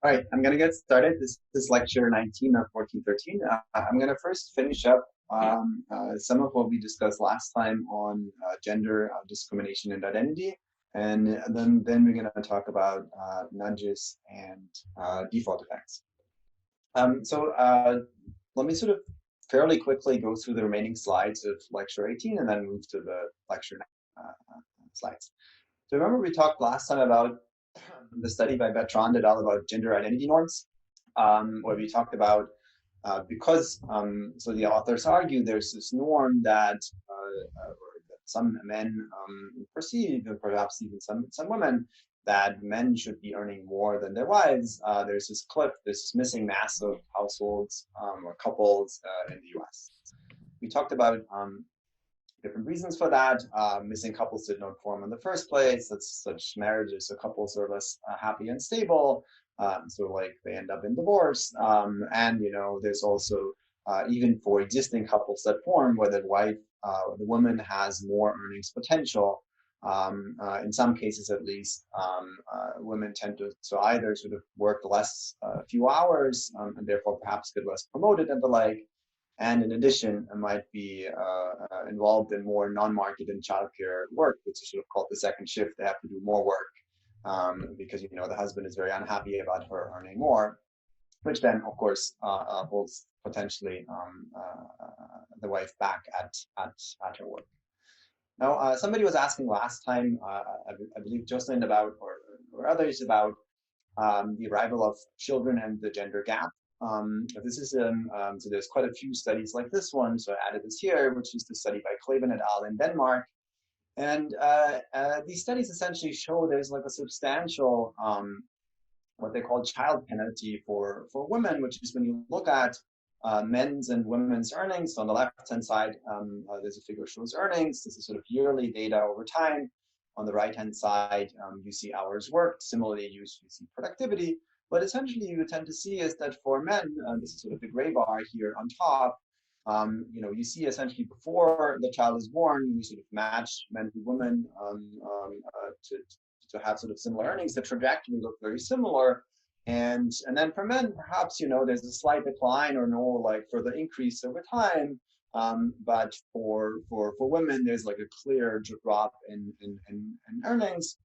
All right, I'm going to get started. This is lecture 19 of 1413. I'm going to first finish up some of what we discussed last time on gender discrimination and identity. And then we're going to talk about nudges and default effects. So let me sort of fairly quickly go through the remaining slides of lecture 18 and then move to the lecture slides. So remember we talked last time about the study by Bertrand et al. About gender identity norms, where we talked about because so the authors argue there's this norm that some men perceive, and perhaps even some women, that men should be earning more than their wives. There's this cliff, this missing mass of households or couples in the U.S. We talked about different reasons for that. Missing couples did not form in the first place. That's such marriages, so couples are less happy and stable. So like they end up in divorce. And there's also even for existing couples that form, where the wife, the woman has more earnings potential. In some cases, at least, women tend to either sort of work less, a few hours, and therefore perhaps get less promoted and the like. And in addition, it might be involved in more non-market and childcare work, which is sort of called the second shift. They have to do more work because the husband is very unhappy about her earning more, which then, of course, holds potentially the wife back at her work. Now, somebody was asking last time, I believe Jocelyn about, or others about the arrival of children and the gender gap. This is so there's quite a few studies like this one, so I added this here, which is the study by Kleven et al. In Denmark. And these studies essentially show there's like a substantial what they call child penalty for women, which is when you look at men's and women's earnings. So on the left-hand side, there's a figure that shows earnings. This is sort of yearly data over time. On the right-hand side, you see hours worked. Similarly, you see productivity. But essentially, you tend to see is that for men, this is sort of the gray bar here on top, you see essentially before the child is born, you sort of match men to women to have sort of similar earnings. The trajectory look very similar. And then for men, perhaps, there's a slight decline or no like further increase over time. But for women, there's like a clear drop in earnings.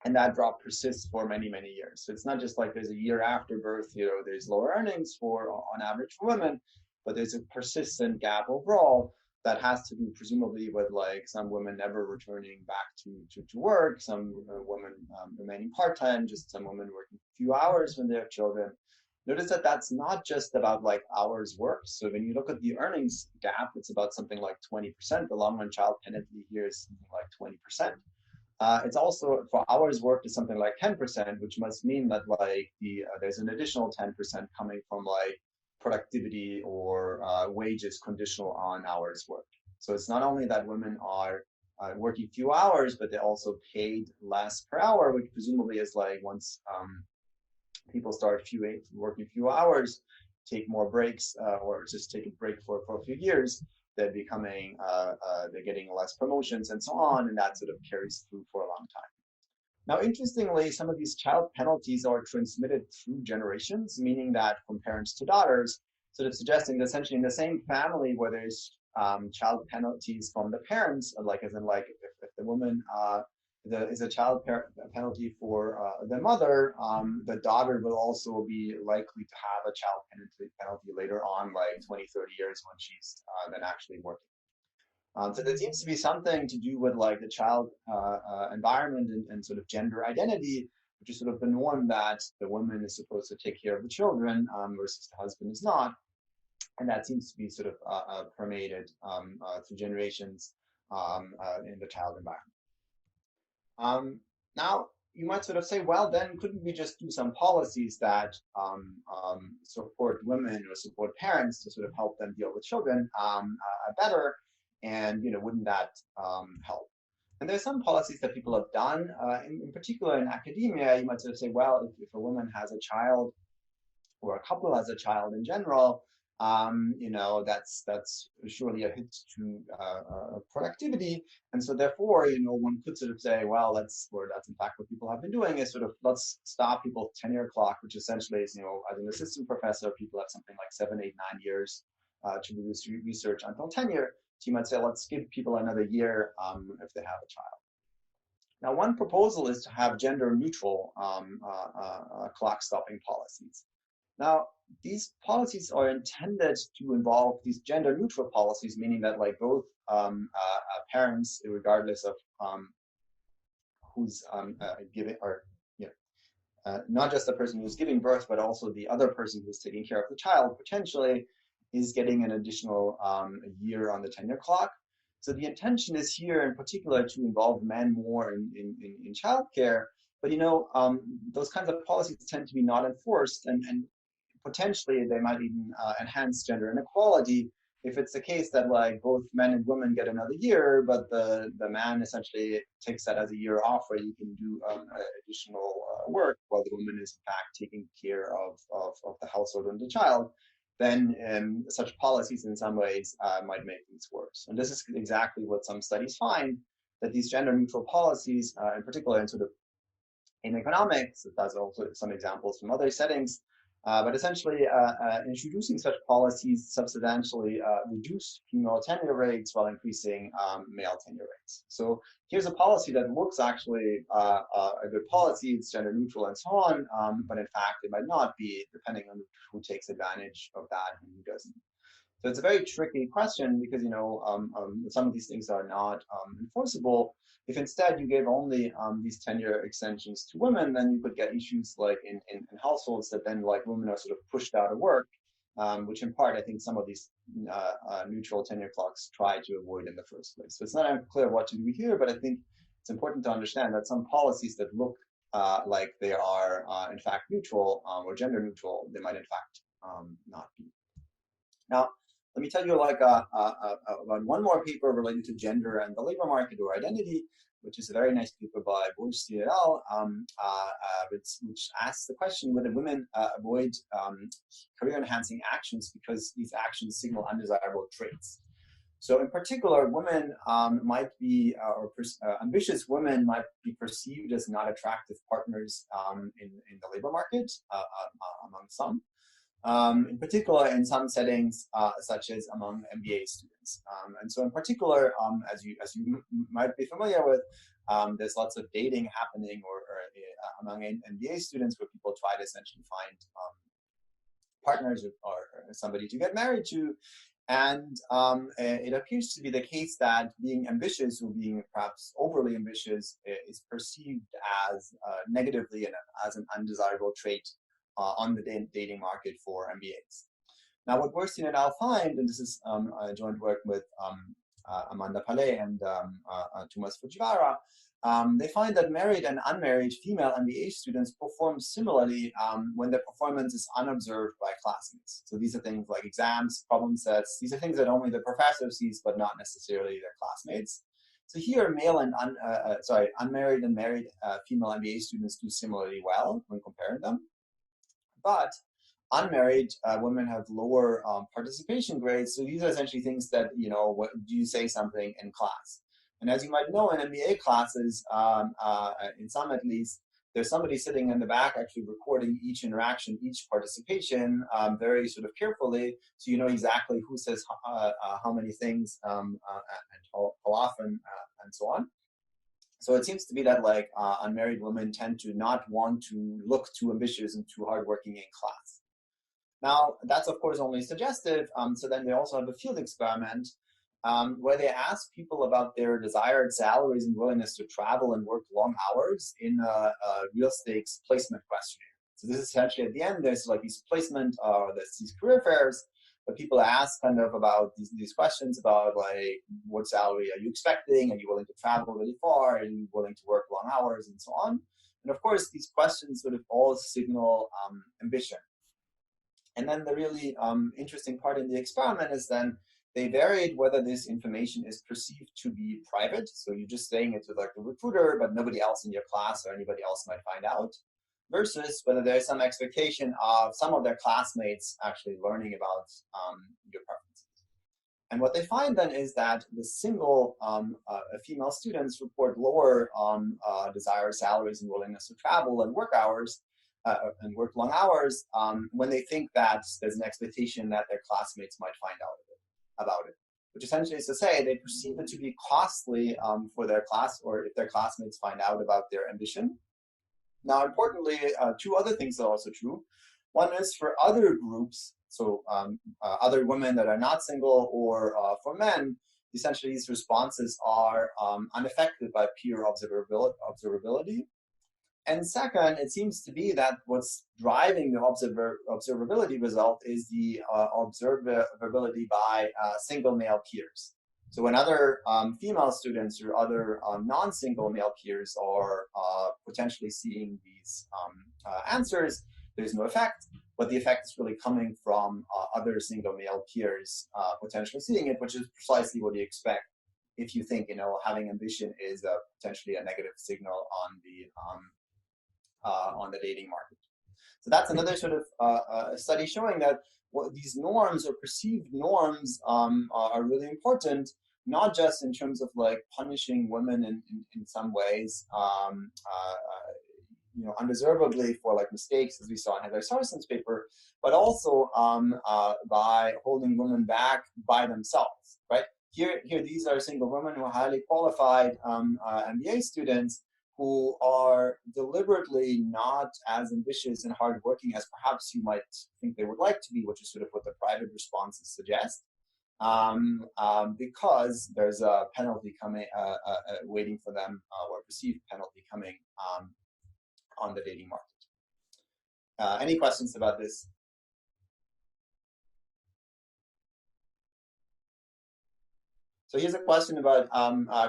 And that drop persists for many, many years. So it's not just like there's a year after birth, there's lower earnings on average for women, but there's a persistent gap overall that has to do presumably with like some women never returning back to work, some women remaining part-time, just some women working a few hours when they have children. Notice that that's not just about like hours worked. So when you look at the earnings gap, it's about something like 20%. The long run child penalty here is something like 20%. It's also for hours worked is something like 10%, which must mean that like there's an additional 10% coming from like productivity or wages conditional on hours worked. So it's not only that women are working few hours, but they're also paid less per hour, which presumably is like once people start working few hours, take more breaks, or just take a break for a few years, they're becoming, they're getting less promotions and so on, and that sort of carries through for a long time. Now, interestingly, some of these child penalties are transmitted through generations, meaning that from parents to daughters, sort of suggesting that essentially in the same family where there's child penalties from the parents, like as in like if the woman is a child penalty for the mother, the daughter will also be likely to have a child penalty later on, like 20, 30 years when she's then actually working. So there seems to be something to do with like the child environment and sort of gender identity, which is sort of the norm that the woman is supposed to take care of the children versus the husband is not. And that seems to be sort of permeated through generations in the child environment. Now, you might sort of say, well, then couldn't we just do some policies that support women or support parents to sort of help them deal with children better? And wouldn't that help? And there's some policies that people have done, in particular in academia. You might sort of say, well, if a woman has a child or a couple has a child in general, You know, that's surely a hit to productivity. And so therefore, you know, one could sort of say, well, that's in fact what people have been doing, is sort of, let's stop people tenure clock, which essentially is, you know, as an assistant professor, people have something like 7, 8, 9 years to produce research until tenure. So you might say, let's give people another year if they have a child. Now, one proposal is to have gender neutral clock stopping policies. Now, these policies are intended to involve these gender neutral policies, meaning that like both parents, regardless of who's giving, or you know, not just the person who's giving birth, but also the other person who's taking care of the child, potentially is getting an additional year on the tenure clock. So the intention is here in particular to involve men more in childcare. But you know, those kinds of policies tend to be not enforced, and potentially they might even enhance gender inequality if it's the case that like both men and women get another year, but the man essentially takes that as a year off where you can do additional work while the woman is in fact taking care of the household and the child. Then such policies in some ways might make things worse. And this is exactly what some studies find, that these gender neutral policies, in particular in sort of in economics, that's also some examples from other settings, but essentially, introducing such policies substantially reduce female tenure rates while increasing male tenure rates. So here's a policy that looks actually a good policy, it's gender neutral and so on, but in fact it might not be, depending on who takes advantage of that and who doesn't. So it's a very tricky question because, you know, some of these things are not enforceable. If instead you gave only these tenure extensions to women, then you could get issues like in households that then like women are sort of pushed out of work, which in part I think some of these neutral tenure clocks try to avoid in the first place. So it's not clear what to do here, but I think it's important to understand that some policies that look like they are in fact neutral or gender neutral, they might in fact not be. Now, let me tell you like about one more paper related to gender and the labor market or identity, which is a very nice paper by Borstein et al., which asks the question whether women avoid career-enhancing actions because these actions signal undesirable traits. So in particular, women might be, ambitious women might be perceived as not attractive partners in the labor market among some. In particular in some settings, such as among MBA students. And so in particular, as you might be familiar with, there's lots of dating happening or among MBA students where people try to essentially find partners or somebody to get married to. And it appears to be the case that being ambitious or being perhaps overly ambitious is perceived as negatively and as an undesirable trait on the dating market for MBAs. Now, what Borstein et al. Find, and this is a joint work with Amanda Palais and Thomas Fujiwara, they find that married and unmarried female MBA students perform similarly when their performance is unobserved by classmates. So these are things like exams, problem sets. These are things that only the professor sees, but not necessarily their classmates. So here, male and unmarried and married female MBA students do similarly well when comparing them. But unmarried women have lower participation grades. So these are essentially things that, you know, do you say something in class? And as you might know, in MBA classes, in some at least, there's somebody sitting in the back actually recording each interaction, each participation very sort of carefully, so you know exactly who says how many things and how often and so on. So it seems to be that like unmarried women tend to not want to look too ambitious and too hardworking in class. Now, that's of course only suggestive. So then they also have a field experiment where they ask people about their desired salaries and willingness to travel and work long hours in a real stakes placement questionnaire. So this is essentially at the end, there's like these placement, there's these career fairs, but people ask kind of about these questions about like, what salary are you expecting? Are you willing to travel really far? Are you willing to work long hours and so on? And of course, these questions sort of all signal ambition. And then the really interesting part in the experiment is then they varied whether this information is perceived to be private. So you're just saying it to like the recruiter, but nobody else in your class or anybody else might find out. versus whether there's some expectation of some of their classmates actually learning about your preferences. And what they find then is that the single female students report lower desired salaries and willingness to travel and work hours and work long hours when they think that there's an expectation that their classmates might find out about it. Which essentially is to say they perceive it to be costly for their class, or if their classmates find out about their ambition. Now, importantly, two other things are also true. One is for other groups, so other women that are not single, or for men, essentially these responses are unaffected by peer observability. And second, it seems to be that what's driving the observability result is the observability by single male peers. So when other female students or other non-single male peers are potentially seeing these answers, there's no effect, but the effect is really coming from other single male peers potentially seeing it, which is precisely what you expect if you think, having ambition is potentially a negative signal on the dating market. So that's another sort of study showing that these norms or perceived norms are really important, not just in terms of like punishing women in some ways, undeservedly for like mistakes, as we saw in Heather Sarson's paper, but also by holding women back by themselves, right? Here, these are single women who are highly qualified MBA students who are deliberately not as ambitious and hardworking as perhaps you might think they would like to be, which is sort of what the private responses suggest, because there's a penalty coming, waiting for them, or perceived penalty coming on the dating market. Any questions about this? So here's a question about,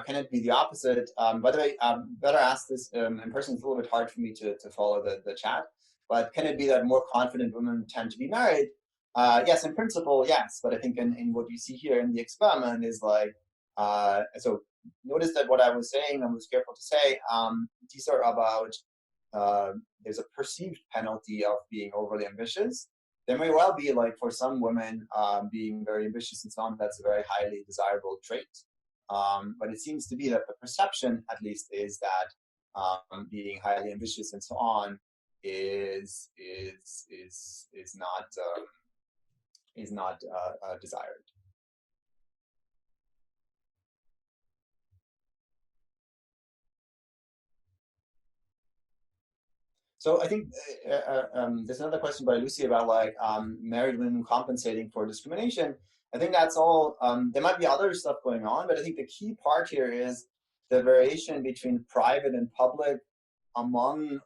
can it be the opposite? By the way, better ask this in person. It's a little bit hard for me to follow the chat. But can it be that more confident women tend to be married? Yes, in principle, yes. But I think in what you see here in the experiment is like, so notice that what I was saying, I was careful to say, these are about, there's a perceived penalty of being overly ambitious. There may well be, like, for some women, being very ambitious and so on, that's a very highly desirable trait. But it seems to be that the perception, at least, is that being highly ambitious and so on is not desired. So I think there's another question by Lucy about like married women compensating for discrimination. I think that's all. There might be other stuff going on, but I think the key part here is the variation between private and public among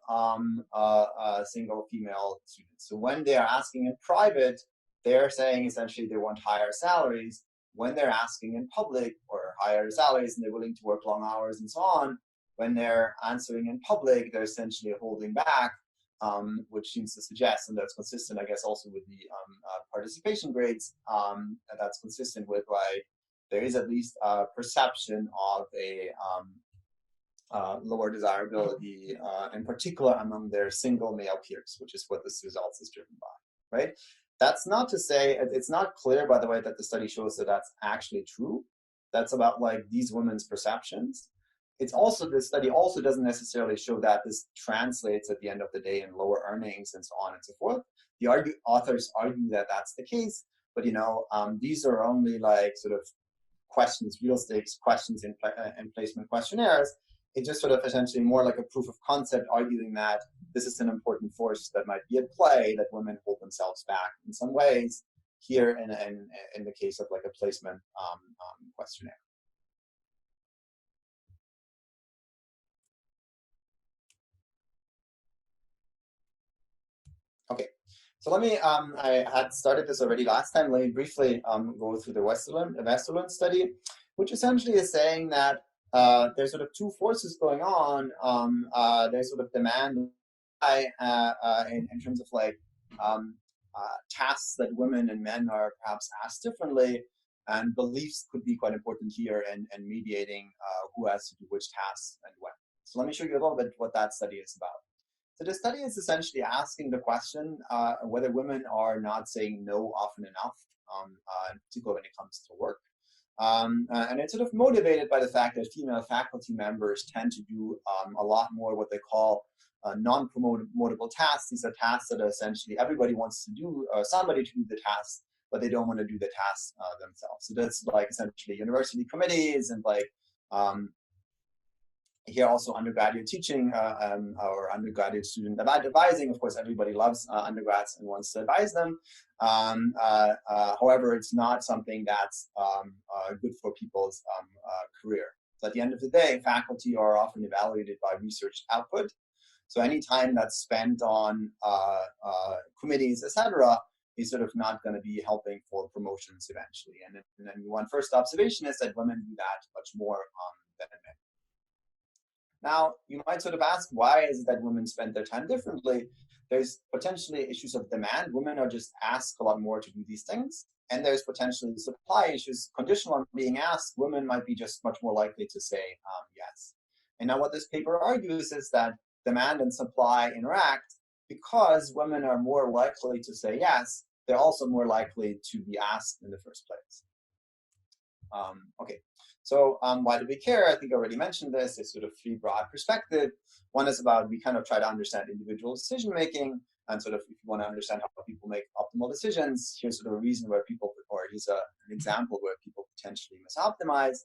single female students. So when they are asking in private, they're saying essentially they want higher salaries. When they're asking in public or higher salaries and they're willing to work long hours and so on, when they're answering in public, they're essentially holding back, which seems to suggest, and that's consistent, I guess, also with the participation grades, that's consistent with like there is at least a perception of a lower desirability, in particular among their single male peers, which is what this results is driven by, right? That's not to say, it's not clear, by the way, that the study shows that that's actually true. That's about like these women's perceptions. It's also, this study also doesn't necessarily show that this translates at the end of the day in lower earnings and so on and so forth. The authors argue that that's the case, but these are only like sort of questions, real stakes questions in placement questionnaires. It's just sort of essentially more like a proof of concept, arguing that this is an important force that might be at play, that women hold themselves back in some ways here in the case of like a placement questionnaire. Okay, so let me, I had started this already last time. Let me briefly go through the Westerland study, which essentially is saying that there's sort of two forces going on. There's sort of demand in terms of like tasks that women and men are perhaps asked differently, and beliefs could be quite important here and mediating who has to do which tasks and when. So let me show you a little bit what that study is about. So the study is essentially asking the question whether women are not saying no often enough, in particular when it comes to work. And it's sort of motivated by the fact that female faculty members tend to do a lot more what they call non-promotable tasks. These are tasks that essentially everybody wants to do, somebody to do the task, but they don't want to do the tasks themselves. So that's like essentially university committees and like here also undergraduate teaching or undergraduate student advising. Of course, everybody loves undergrads and wants to advise them. However, it's not something that's good for people's career. So at the end of the day, faculty are often evaluated by research output. So any time that's spent on committees, etc., is sort of not going to be helping for promotions eventually. And then one first observation is that women do that much more than men. Now, you might sort of ask, why is it that women spend their time differently? There's potentially issues of demand. Women are just asked a lot more to do these things. And there's potentially supply issues. Conditional on being asked, women might be just much more likely to say yes. And now what this paper argues is that demand and supply interact because women are more likely to say yes. They're also more likely to be asked in the first place. Okay. So why do we care? I think I already mentioned this. There's sort of three broad perspectives. One is about we kind of try to understand individual decision making, and sort of if you want to understand how people make optimal decisions, here's sort of a reason where people, or here's an example where people potentially misoptimize.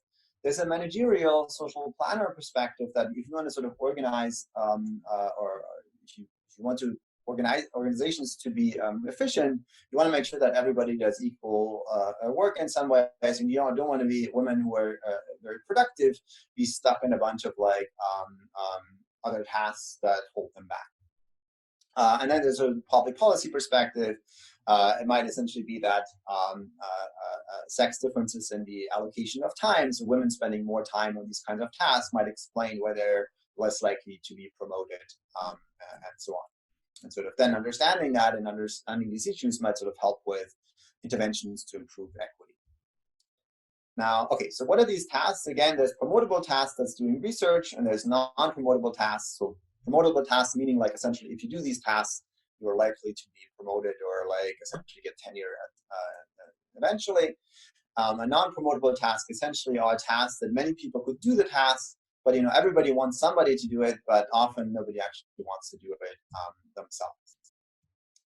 There's a managerial social planner perspective that if you want to sort of organize, or if you want to organizations to be efficient, you want to make sure that everybody does equal work in some ways, and you don't want to be women who are very productive be stuck in a bunch of like other tasks that hold them back. And then there's a public policy perspective. It might essentially be that sex differences in the allocation of time, so women spending more time on these kinds of tasks might explain why they're less likely to be promoted, and so on. And sort of then understanding that and understanding these issues might sort of help with interventions to improve equity. Now, okay, so what are these tasks? Again, there's promotable tasks that's doing research, and there's non-promotable tasks. So promotable tasks meaning like essentially if you do these tasks, you're likely to be promoted or like essentially get tenure eventually. A non-promotable task essentially are tasks that many people could do the task, but everybody wants somebody to do it, but often nobody actually wants to do it themselves.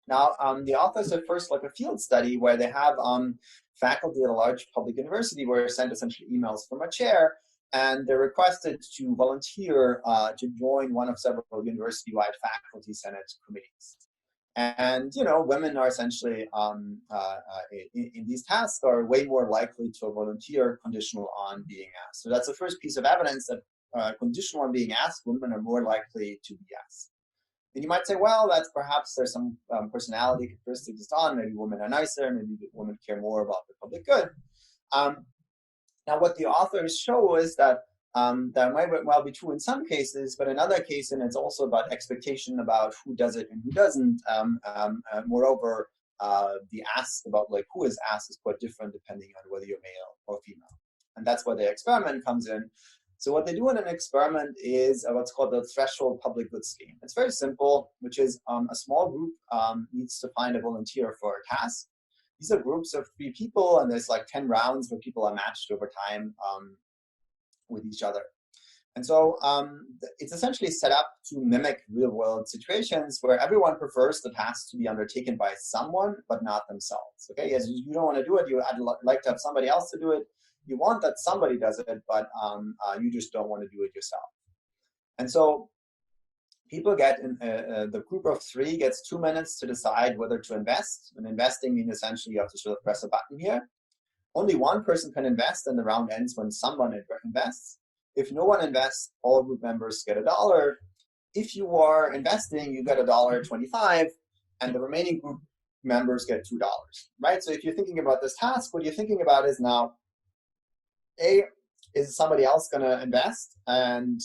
Now, the authors have first like a field study where they have faculty at a large public university were sent essentially emails from a chair, and they're requested to volunteer to join one of several university-wide faculty senate committees. And women are essentially in these tasks are way more likely to volunteer conditional on being asked. So that's the first piece of evidence that conditional on being asked, women are more likely to be asked. And you might say, well, that's perhaps there's some personality characteristics on. Maybe women are nicer. Maybe women care more about the public good. Now, what the authors show is that that might well be true in some cases, but in other cases, and it's also about expectation about who does it and who doesn't. Moreover, the ask about like who is asked is quite different depending on whether you're male or female. And that's where the experiment comes in. So what they do in an experiment is what's called the threshold public good scheme. It's very simple, which is a small group needs to find a volunteer for a task. These are groups of 3 people, and there's like 10 rounds where people are matched over time with each other. And so it's essentially set up to mimic real-world situations where everyone prefers the task to be undertaken by someone, but not themselves. Okay, yes, you don't want to do it. I'd like to have somebody else to do it. You want that somebody does it, but you just don't want to do it yourself. And so people get, the group of 3 gets 2 minutes to decide whether to invest. And investing means essentially you have to sort of press a button here. Only one person can invest, and the round ends when someone invests. If no one invests, all group members get $1. If you are investing, you get $1.25, and the remaining group members get $2, right? So if you're thinking about this task, what you're thinking about is now, A, is somebody else going to invest? And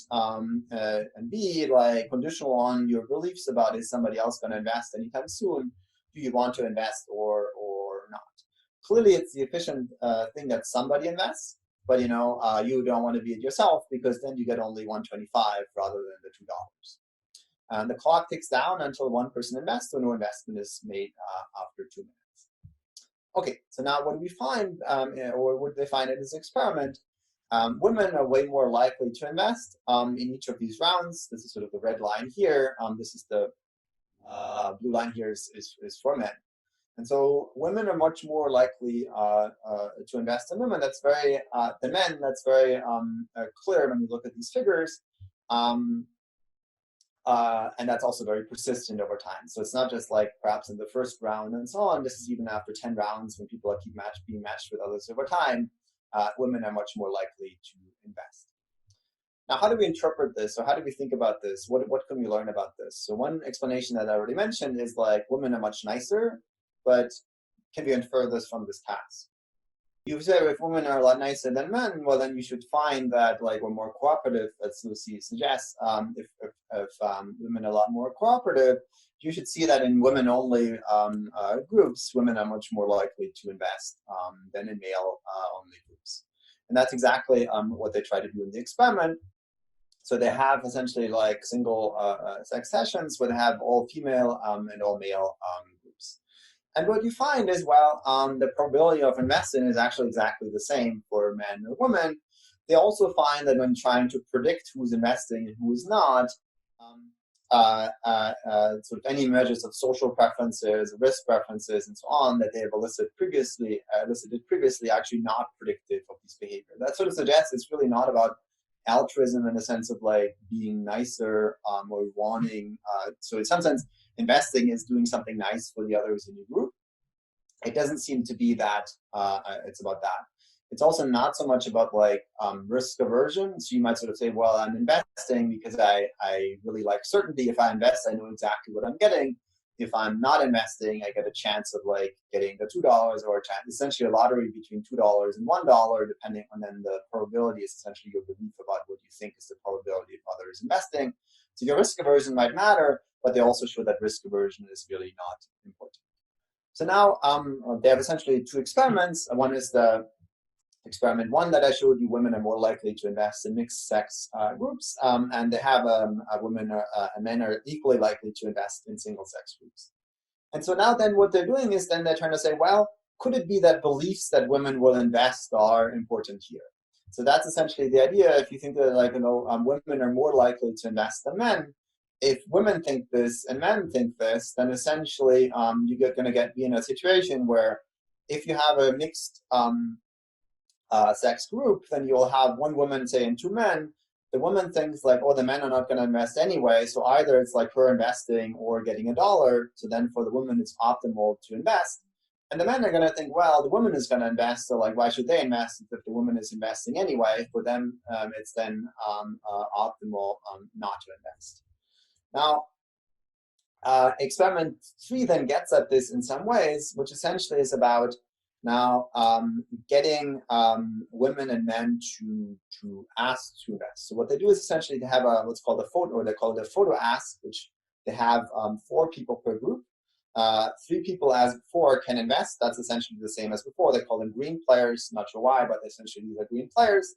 B, like conditional on your beliefs about is somebody else going to invest anytime soon, do you want to invest or not? Clearly, it's the efficient thing that somebody invests, but you don't want to be it yourself because then you get only $1.25 rather than the $2. And the clock ticks down until one person invests, or no investment is made after 2 minutes. Okay, so now what do we find, or what they find in this experiment? Women are way more likely to invest in each of these rounds. This is sort of the red line here. This is the blue line here is for men. And so women are much more likely to invest in women. That's very, the men, that's very clear when you look at these figures. And that's also very persistent over time. So it's not just like perhaps in the first round and so on. This is even after 10 rounds when people keep being matched with others over time. Women are much more likely to invest. Now, how do we interpret this? Or how do we think about this? What can we learn about this? So one explanation that I already mentioned is like women are much nicer, but can we infer this from this task? You say if women are a lot nicer than men, well, then you should find that like we're more cooperative, as Lucy suggests. If women are a lot more cooperative, you should see that in women-only groups, women are much more likely to invest than in male-only groups. And that's exactly what they try to do in the experiment. So they have essentially like single sex sessions where they have all female and all male groups. And what you find is, well, the probability of investing is actually exactly the same for men or women. They also find that when trying to predict who's investing and who's not, sort of any measures of social preferences, risk preferences, and so on that they have elicited previously, actually not predictive of this behavior. That sort of suggests it's really not about altruism in the sense of like being nicer or wanting. So in some sense, investing is doing something nice for the others in your group. It doesn't seem to be that it's about that. It's also not so much about like risk aversion. So you might sort of say, well, I'm investing because I really like certainty. If I invest, I know exactly what I'm getting. If I'm not investing, I get a chance of like getting the $2 or a chance, essentially a lottery between $2 and $1, depending on then the probability is essentially your belief about what you think is the probability of others investing. So your risk aversion might matter, but they also show that risk aversion is really not important. So now they have essentially two experiments. One is the experiment one that I showed you. Women are more likely to invest in mixed sex groups, and they have women and men are equally likely to invest in single sex groups. And so now then what they're doing is then they're trying to say, well, could it be that beliefs that women will invest are important here? So that's essentially the idea. If you think that like, women are more likely to invest than men, if women think this and men think this, then essentially you're going to be in a situation where if you have a mixed sex group, then you'll have one woman, say, and two men. The woman thinks like, oh, the men are not going to invest anyway, so either it's like her investing or getting $1. So then for the woman, it's optimal to invest. And the men are going to think, well, the woman is going to invest, so like, why should they invest if the woman is investing anyway? For them, it's then optimal not to invest. Now, experiment 3 then gets at this in some ways, which essentially is about now getting women and men to ask to invest. So what they do is essentially they have what's called a photo, or they call it a photo ask, which they have 4 people per group. 3 people as before can invest. That's essentially the same as before. They call them green players. Not sure why, but essentially these are green players.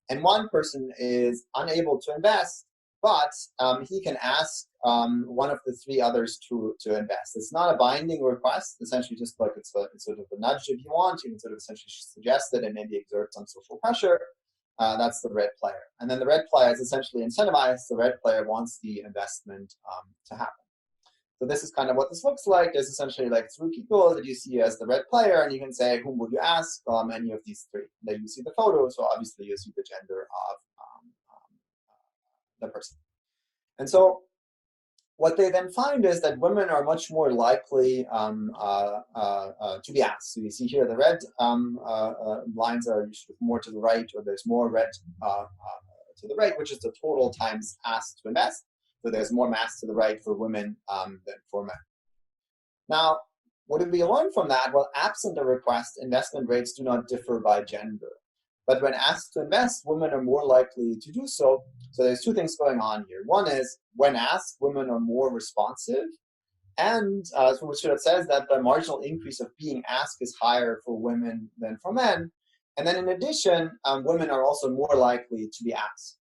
And one person is unable to invest, but he can ask one of the 3 others to invest. It's not a binding request. Essentially, just like it's sort of a nudge if you want. You can sort of essentially suggest it and maybe exert some social pressure. That's the red player. And then the red player is essentially incentivized. The red player wants the investment to happen. So this is kind of what this looks like. There's essentially like 3 people that you see as the red player, and you can say, whom would you ask? Any of these 3. Then you see the photo, so obviously you see the gender of the person. And so what they then find is that women are much more likely to be asked. So you see here the red lines are more to the right, or there's more red to the right, which is the total times asked to invest. So there's more mass to the right for women than for men. Now, what did we learn from that? Well, absent a request, investment rates do not differ by gender. But when asked to invest, women are more likely to do so. So there's 2 things going on here. One is, when asked, women are more responsive. And so which sort of says that the marginal increase of being asked is higher for women than for men. And then in addition, women are also more likely to be asked.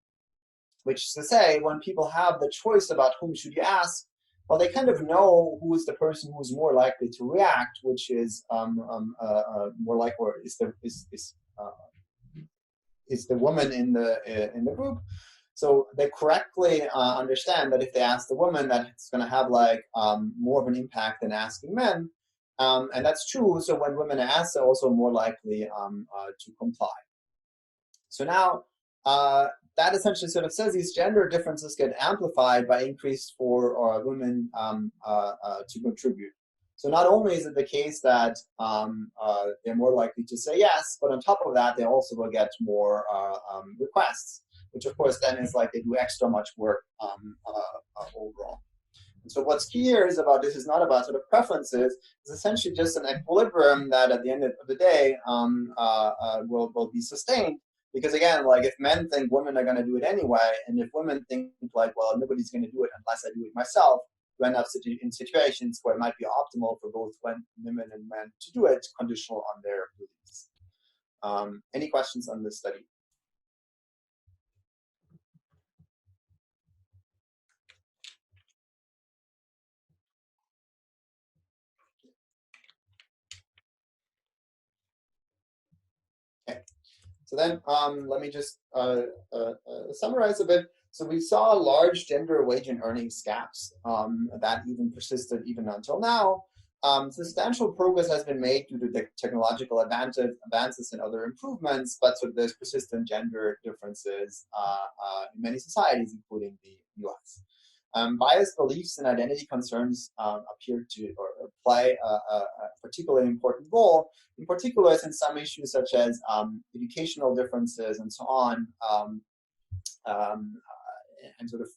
which is to say, when people have the choice about whom should you ask, well, they kind of know who is the person who's more likely to react, which is more likely, or is the woman in the group. So they correctly understand that if they ask the woman, that it's going to have like more of an impact than asking men, and that's true. So when women ask, they're also more likely to comply. So now that essentially sort of says these gender differences get amplified by increased for women to contribute. So not only is it the case that they're more likely to say yes, but on top of that, they also will get more requests, which of course then is like they do extra much work overall. And so what's key here is about this is not about sort of preferences. It's essentially just an equilibrium that at the end of the day will be sustained. Because again, like if men think women are going to do it anyway, and if women think like, well, nobody's going to do it unless I do it myself, you end up in situations where it might be optimal for both women and men to do it, conditional on their beliefs. Any questions on this study? Okay. So then let me just summarize a bit. So we saw large gender wage and earnings gaps that even persisted even until now. Substantial progress has been made due to the technological advances and other improvements, but so there's persistent gender differences in many societies, including the US. Biased beliefs and identity concerns appear to or play a particularly important role, in particular in some issues such as educational differences and so on, and sort of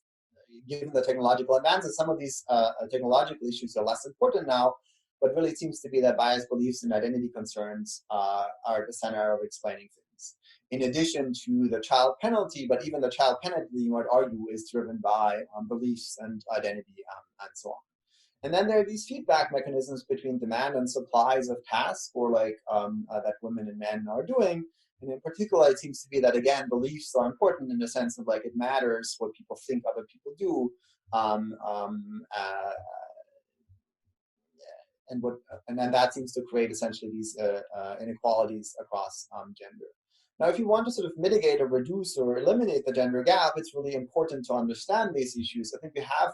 given the technological advances, some of these technological issues are less important now, but really it seems to be that biased beliefs and identity concerns are at the center of explaining things. In addition to the child penalty, but even the child penalty, you might argue, is driven by beliefs and identity and so on. And then there are these feedback mechanisms between demand and supplies of tasks, or like that women and men are doing. And in particular, it seems to be that, again, beliefs are important in the sense of like it matters what people think other people do. And then that seems to create essentially these inequalities across gender. Now, if you want to sort of mitigate or reduce or eliminate the gender gap, it's really important to understand these issues. I think we have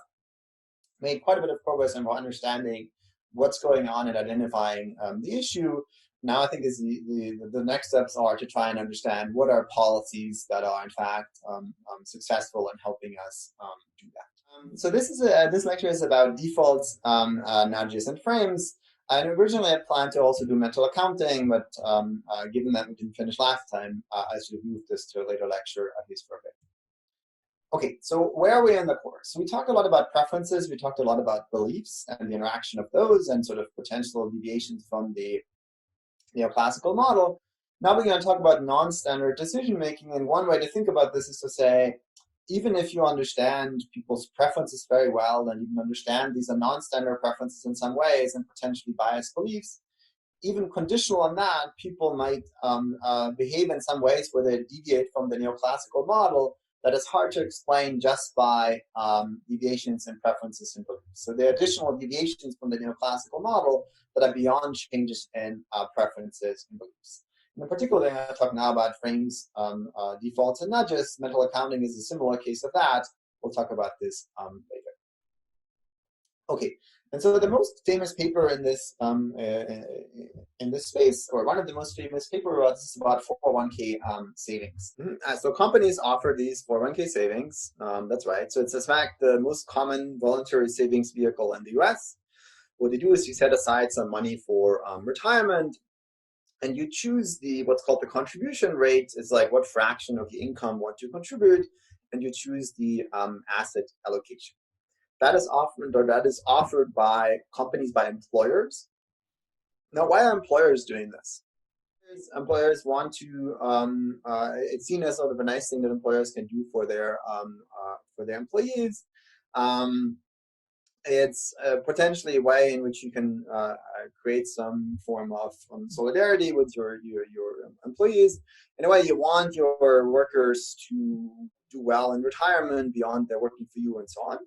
made quite a bit of progress in understanding what's going on and identifying the issue. Now, I think is the next steps are to try and understand what are policies that are in fact successful in helping us do that. So this lecture is about defaults, nudges, and frames. And originally I planned to also do mental accounting, but given that we didn't finish last time, I should have moved this to a later lecture, at least for a bit. Okay, so where are we in the course? We talked a lot about preferences, we talked a lot about beliefs and the interaction of those and sort of potential deviations from the neoclassical model. Now we're going to talk about non-standard decision-making, and one way to think about this is to say, even if you understand people's preferences very well, and you can understand these are non-standard preferences in some ways and potentially biased beliefs, even conditional on that, people might behave in some ways where they deviate from the neoclassical model that is hard to explain just by deviations in preferences and beliefs. So there are additional deviations from the neoclassical model that are beyond changes in preferences and beliefs. And in particular, I'm going to talk now about frames, defaults, and nudges. Mental accounting is a similar case of that. We'll talk about this later. Okay, and so the most famous paper in this space, or one of the most famous papers, is about 401k savings. So companies offer these 401k savings. That's right. So it's in fact the most common voluntary savings vehicle in the US. What they do is you set aside some money for retirement, and you choose what's called the contribution rate. It's like what fraction of the income want to contribute, and you choose the asset allocation. That is offered by companies, by employers. Now, why are employers doing this? Employers want to. It's seen as sort of a nice thing that employers can do for their employees. It's potentially a way in which you can create some form of solidarity with your employees. In a way, you want your workers to do well in retirement beyond their working for you and so on.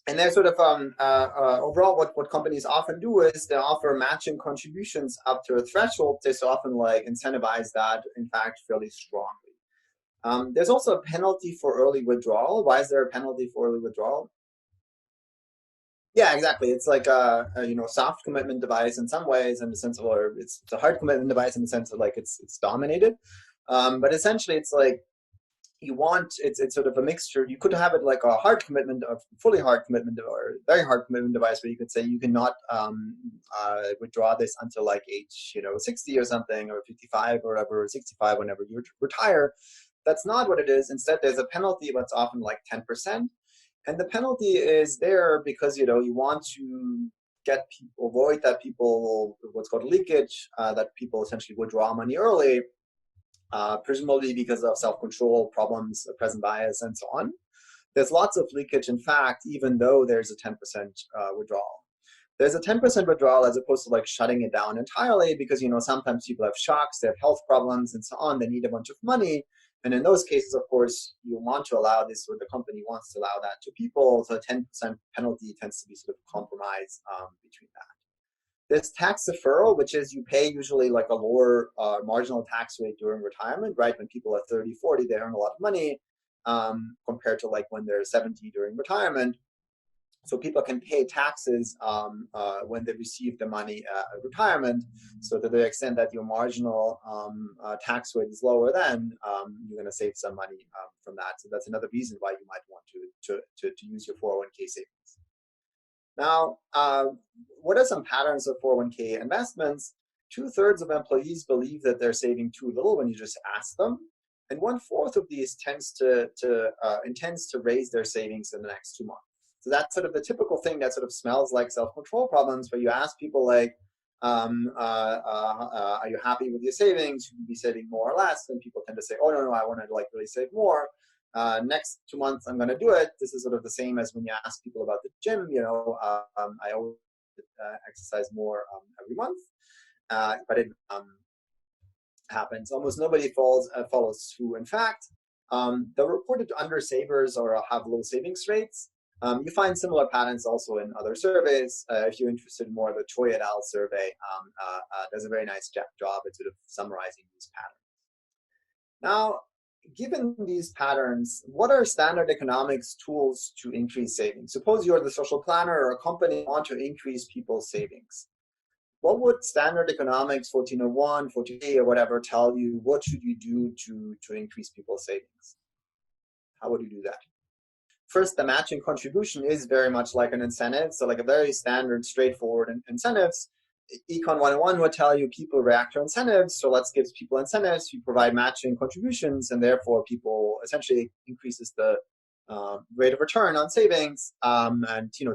And there's sort of overall what companies often do is they offer matching contributions up to a threshold. They so often like incentivize that, in fact, fairly strongly. There's also a penalty for early withdrawal. Why is there a penalty for early withdrawal? Yeah, exactly. It's like a soft commitment device in some ways, in the sense of, or it's a hard commitment device in the sense of like it's dominated. But essentially, it's like it's sort of a mixture. You could have it like a hard commitment, a fully hard commitment, or very hard commitment device, where you could say you cannot withdraw this until like age 60 or something, or 55 or whatever, or 65 whenever you retire. That's not what it is. Instead, there's a penalty, but it's often like 10%. And the penalty is there because you want to avoid that people, what's called leakage, that people essentially withdraw money early, presumably because of self-control problems, present bias, and so on. There's lots of leakage, in fact, even though there's a 10% withdrawal. There's a 10% withdrawal as opposed to like shutting it down entirely, because sometimes people have shocks, they have health problems, and so on. They need a bunch of money. And in those cases, of course, you want to allow this, or the company wants to allow that to people. So a 10% penalty tends to be sort of a compromise between that. There's tax deferral, which is you pay usually like a lower marginal tax rate during retirement, right? When people are 30, 40, they earn a lot of money compared to like when they're 70 during retirement. So people can pay taxes when they receive the money at retirement. So to the extent that your marginal tax rate is lower, then you're going to save some money from that. So that's another reason why you might want to use your 401k savings. Now, what are some patterns of 401k investments? 2/3 of employees believe that they're saving too little when you just ask them. And 1/4 of these intends to raise their savings in the next 2 months. So that's sort of the typical thing that sort of smells like self-control problems, where you ask people like, are you happy with your savings? Should you be saving more or less? And people tend to say, oh, no, I want to like really save more. Next 2 months, I'm going to do it. This is sort of the same as when you ask people about the gym. I always exercise more every month, but it happens. Almost nobody follows through. In fact, the reported undersavers or have low savings rates. You find similar patterns also in other surveys. If you're interested in more of the Choi et al. Survey, does a very nice job at sort of summarizing these patterns. Now, given these patterns, what are standard economics tools to increase savings? Suppose you're the social planner or a company want to increase people's savings. What would standard economics 1401, 14A, or whatever tell you? What should you do to increase people's savings? How would you do that? First, the matching contribution is very much like an incentive. So like a very standard, straightforward incentives. Econ 101 would tell you people react to incentives. So let's give people incentives. You provide matching contributions, and therefore people essentially increases the rate of return on savings. And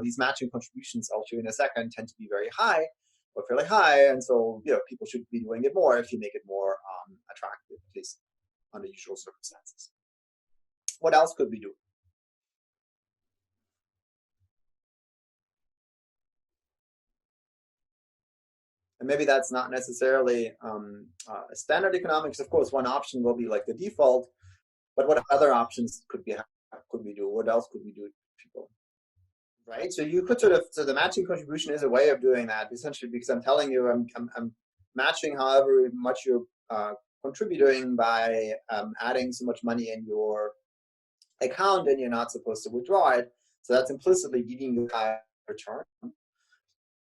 these matching contributions, I'll show you in a second, tend to be very high or fairly high. And so people should be doing it more if you make it more attractive, at least under usual circumstances. What else could we do? And maybe that's not necessarily standard economics. Of course, one option will be like the default, but what other options could we do? What else could we do to people? Right. So you could so the matching contribution is a way of doing that, essentially, because I'm telling you I'm matching however much you're contributing by adding so much money in your account, and you're not supposed to withdraw it. So that's implicitly giving you a return.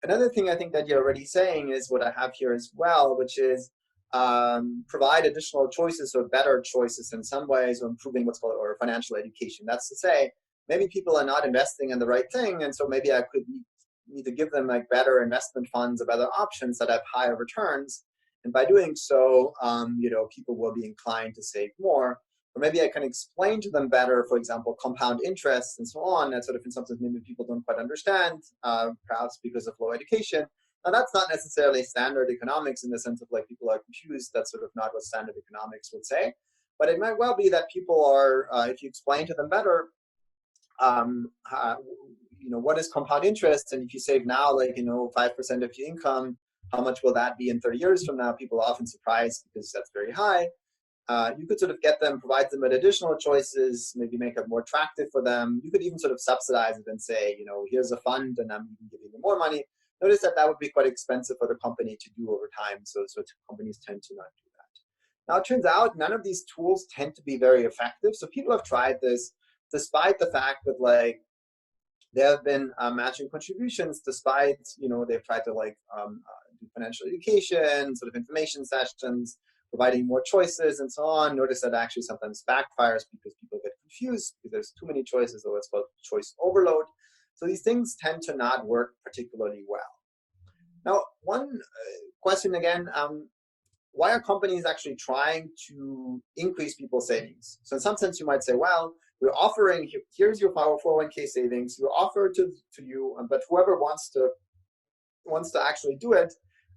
Another thing I think that you're already saying is what I have here as well, which is provide additional choices or better choices in some ways, or improving what's called or financial education. That's to say, maybe people are not investing in the right thing, and so maybe I could need to give them like better investment funds or other options that have higher returns. And by doing so, people will be inclined to save more. Or maybe I can explain to them better, for example, compound interest and so on. That's sort of something maybe people don't quite understand, perhaps because of low education. Now, that's not necessarily standard economics in the sense of like people are confused. That's sort of not what standard economics would say. But it might well be that people are, if you explain to them better, what is compound interest? And if you save now, 5% of your income, how much will that be in 30 years from now? People are often surprised because that's very high. you could sort of get them, provide them with additional choices, maybe make it more attractive for them. You could even sort of subsidize it and say, you know, here's a fund and I'm even giving you more money. Notice that that would be quite expensive for the company to do over time. So companies tend to not do that. Now, it turns out none of these tools tend to be very effective. So people have tried this despite the fact that, like, there have been matching contributions, despite, you know, they've tried to do financial education, sort of information sessions, providing more choices and so on. Notice that actually sometimes backfires because people get confused because there's too many choices, or it's called choice overload. So these things tend to not work particularly well. Now, one question again, why are companies actually trying to increase people's savings? So in some sense, you might say, well, we're offering, here's your 401k savings, you offer to you, but whoever wants to actually do it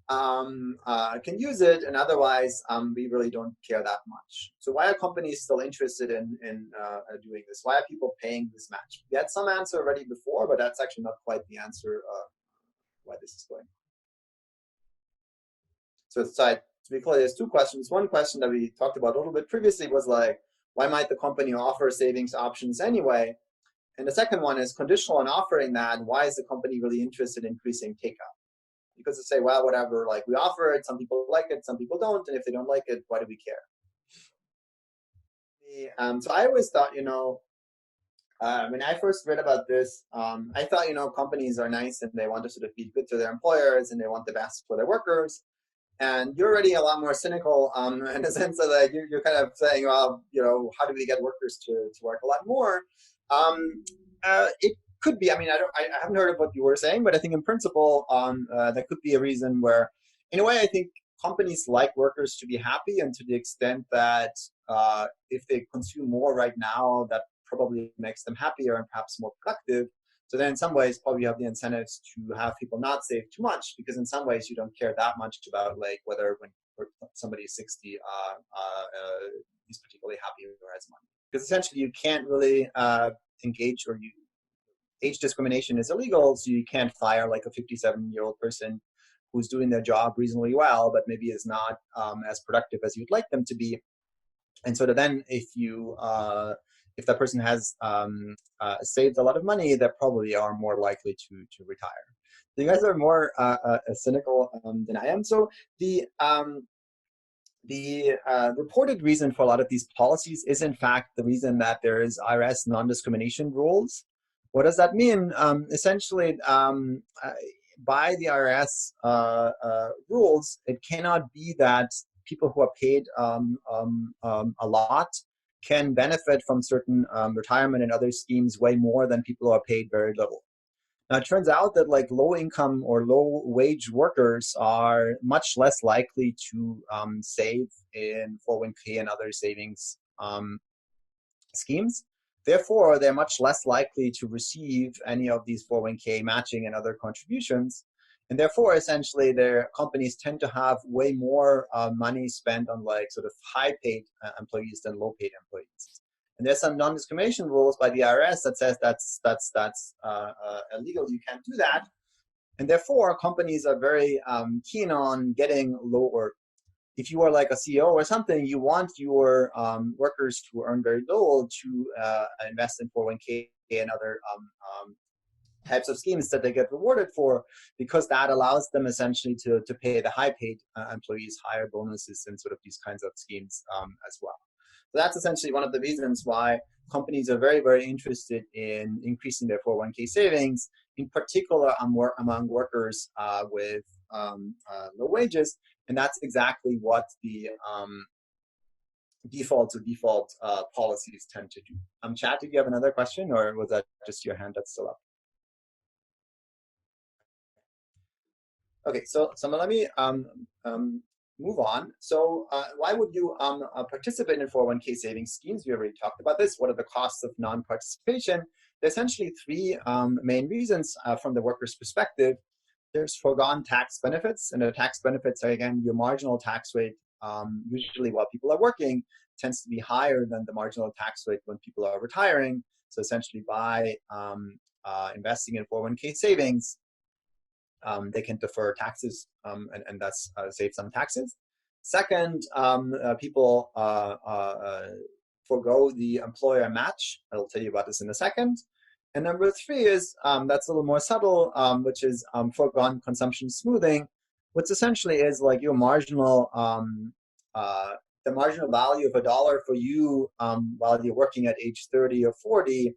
can use it, and otherwise we really don't care that much. So why are companies still interested in doing this? Why are people paying this match? We had some answer already before, but that's actually not quite the answer why this is going on. So to be clear, there's two questions. One question that we talked about a little bit previously was like, why might the company offer savings options anyway? And the second one is conditional on offering that. Why is the company really interested in increasing take-up? Because they say, well, whatever, like we offer it, some people like it, some people don't, and if they don't like it, why do we care? So I always thought, you know, when I first read about this, I thought, you know, companies are nice and they want to sort of be good to their employers and they want the best for their workers. And you're already a lot more cynical in the sense of that you're kind of saying, well, you know, how do we get workers to work a lot more? It could be. I mean, I haven't heard of what you were saying, but I think in principle, that could be a reason where, in a way, I think companies like workers to be happy, and to the extent that if they consume more right now, that probably makes them happier and perhaps more productive. So then in some ways, probably you have the incentives to have people not save too much, because in some ways you don't care that much about like whether when somebody is 60 is particularly happy or has money. Because essentially you can't really engage, or age discrimination is illegal, so you can't fire like a 57-year-old person who's doing their job reasonably well, but maybe is not as productive as you'd like them to be. And so then if that person has saved a lot of money, they probably are more likely to retire. So you guys are more cynical than I am. So the reported reason for a lot of these policies is, in fact, the reason that there is IRS non-discrimination rules. What does that mean? Essentially, by the IRS rules, it cannot be that people who are paid a lot can benefit from certain retirement and other schemes way more than people who are paid very little. Now, it turns out that like low income or low wage workers are much less likely to save in 401k and other savings schemes. Therefore, they're much less likely to receive any of these 401k matching and other contributions. And therefore, essentially, their companies tend to have way more money spent on like sort of high-paid employees than low-paid employees. And there's some non-discrimination rules by the IRS that says that's illegal. You can't do that. And therefore, companies are very keen on getting lower. If you are like a CEO or something, you want your workers who earn very little to invest in 401k and other types of schemes that they get rewarded for, because that allows them essentially to pay the high-paid employees higher bonuses in sort of these kinds of schemes as well. So that's essentially one of the reasons why companies are very, very interested in increasing their 401k savings, in particular among workers with low wages. And that's exactly what the default policies tend to do. Chad, did you have another question, or was that just your hand that's still up? Okay, so let me move on. So why would you participate in 401k savings schemes? We already talked about this. What are the costs of non-participation? There's essentially three main reasons from the worker's perspective. There's foregone tax benefits, and the tax benefits are, again, your marginal tax rate, usually while people are working, tends to be higher than the marginal tax rate when people are retiring. So essentially by investing in 401k savings, they can defer taxes and thus save some taxes. Second, people forego the employer match. I'll tell you about this in a second. And number three is, that's a little more subtle, which is foregone consumption smoothing, which essentially is like your marginal, the marginal value of $1 for you while you're working at age 30 or 40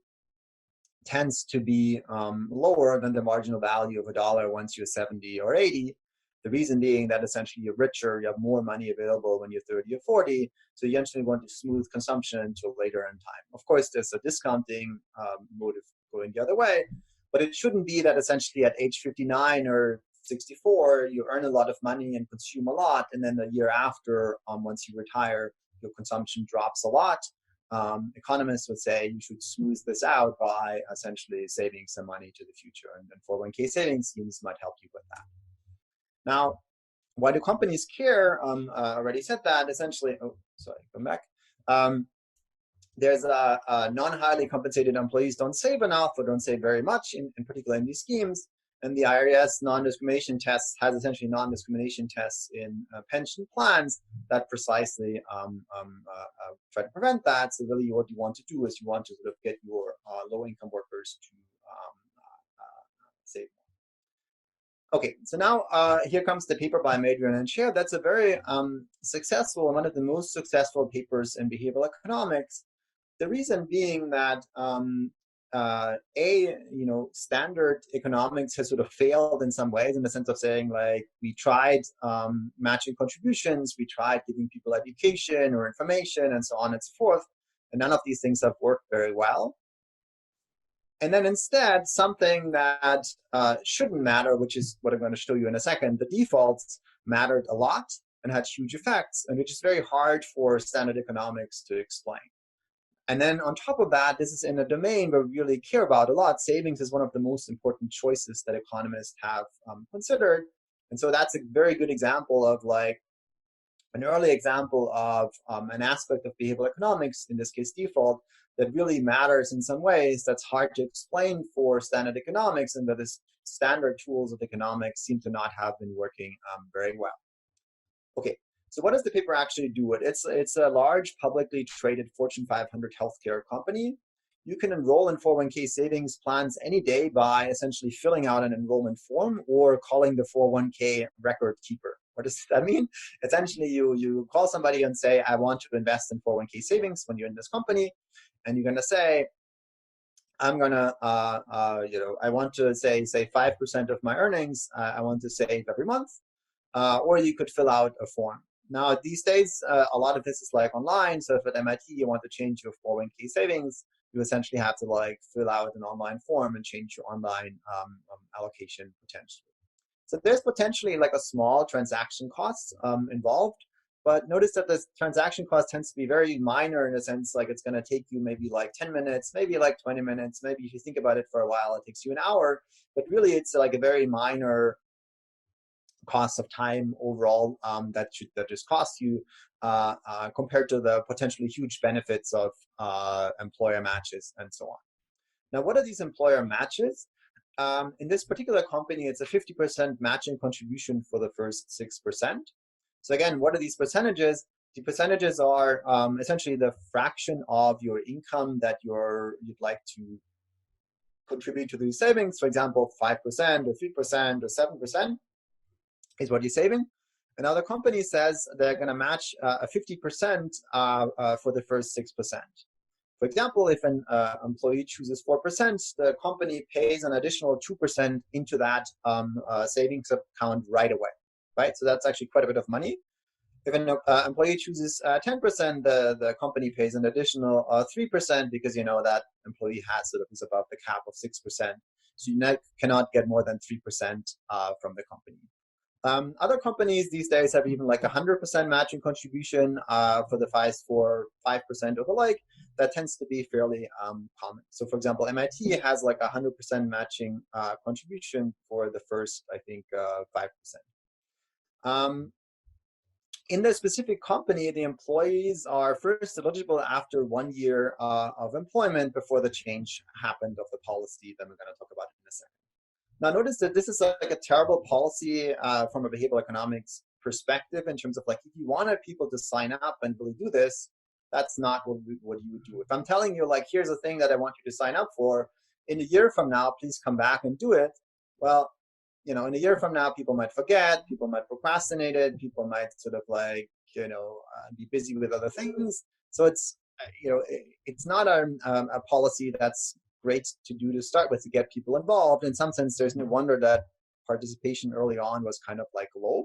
tends to be lower than the marginal value of $1 once you're 70 or 80. The reason being that essentially you're richer, you have more money available when you're 30 or 40, so you eventually want to smooth consumption until later in time. Of course, there's a discounting motive going the other way, but it shouldn't be that essentially at age 59 or 64, you earn a lot of money and consume a lot, and then the year after, once you retire, your consumption drops a lot. Economists would say you should smooth this out by essentially saving some money to the future, and 401k savings schemes might help you with that. Now, why do companies care? I already said that. Essentially, come back. There's non-highly compensated employees don't save enough or don't save very much, in particular in these schemes. And the IRS non-discrimination tests has essentially non-discrimination tests in pension plans that precisely try to prevent that. So really what you want to do is you want to sort of get your low-income workers to save. Okay, so now here comes the paper by Madrian and Scher. That's a very successful, one of the most successful papers in behavioral economics. The reason being that standard economics has sort of failed in some ways, in the sense of saying, like, we tried matching contributions, we tried giving people education or information, and so on and so forth, and none of these things have worked very well. And then instead, something that shouldn't matter, which is what I'm going to show you in a second, the defaults mattered a lot and had huge effects, and which is very hard for standard economics to explain. And then on top of that, this is in a domain where we really care about a lot. Savings is one of the most important choices that economists have considered. And so that's a very good example of like an early example of an aspect of behavioral economics, in this case default, that really matters in some ways that's hard to explain for standard economics, and that the standard tools of economics seem to not have been working very well. Okay. So what does the paper actually do? It's a large publicly traded Fortune 500 healthcare company. You can enroll in 401k savings plans any day by essentially filling out an enrollment form or calling the 401k record keeper. What does that mean? Essentially, you call somebody and say, I want to invest in 401k savings when you're in this company. And you're going to say, I'm going to, I want to say 5% of my earnings, I want to save every month. Or you could fill out a form. Now, these days, a lot of this is like online. So if at MIT you want to change your 401k savings, you essentially have to like fill out an online form and change your online allocation potentially. So there's potentially like a small transaction cost involved, but notice that this transaction cost tends to be very minor, in a sense, like it's going to take you maybe like 10 minutes, maybe like 20 minutes, maybe if you think about it for a while, it takes you an hour, but really it's like a very minor cost of time overall that just costs you compared to the potentially huge benefits of employer matches and so on. Now, what are these employer matches? In this particular company, it's a 50% matching contribution for the first 6%. So again, what are these percentages? The percentages are essentially the fraction of your income that you'd like to contribute to these savings. For example, 5% or 3% or 7%. Is what you're saving. Another company says they're going to match a 50% for the first 6%. For example, if an employee chooses 4%, the company pays an additional 2% into that savings account right away, right? So that's actually quite a bit of money. If an employee chooses 10%, the company pays an additional 3% because that employee has sort of is above the cap of 6%. So you cannot get more than 3% from the company. Other companies these days have even like 100% matching contribution for 5% or the like. That tends to be fairly common. So for example, MIT has like 100% matching contribution for the first, I think, 5%. In the specific company, the employees are first eligible after 1 year of employment before the change happened of the policy that we're going to talk about in a second. Now, notice that this is like a terrible policy from a behavioral economics perspective in terms of like, if you wanted people to sign up and really do this, that's not what you would do. If I'm telling you like, here's a thing that I want you to sign up for, in a year from now, please come back and do it. Well, in a year from now, people might forget, people might procrastinate it, people might sort of like, be busy with other things. So it's, it's not a policy that's great to do to start with to get people involved. In some sense, there's no wonder that participation early on was kind of like low.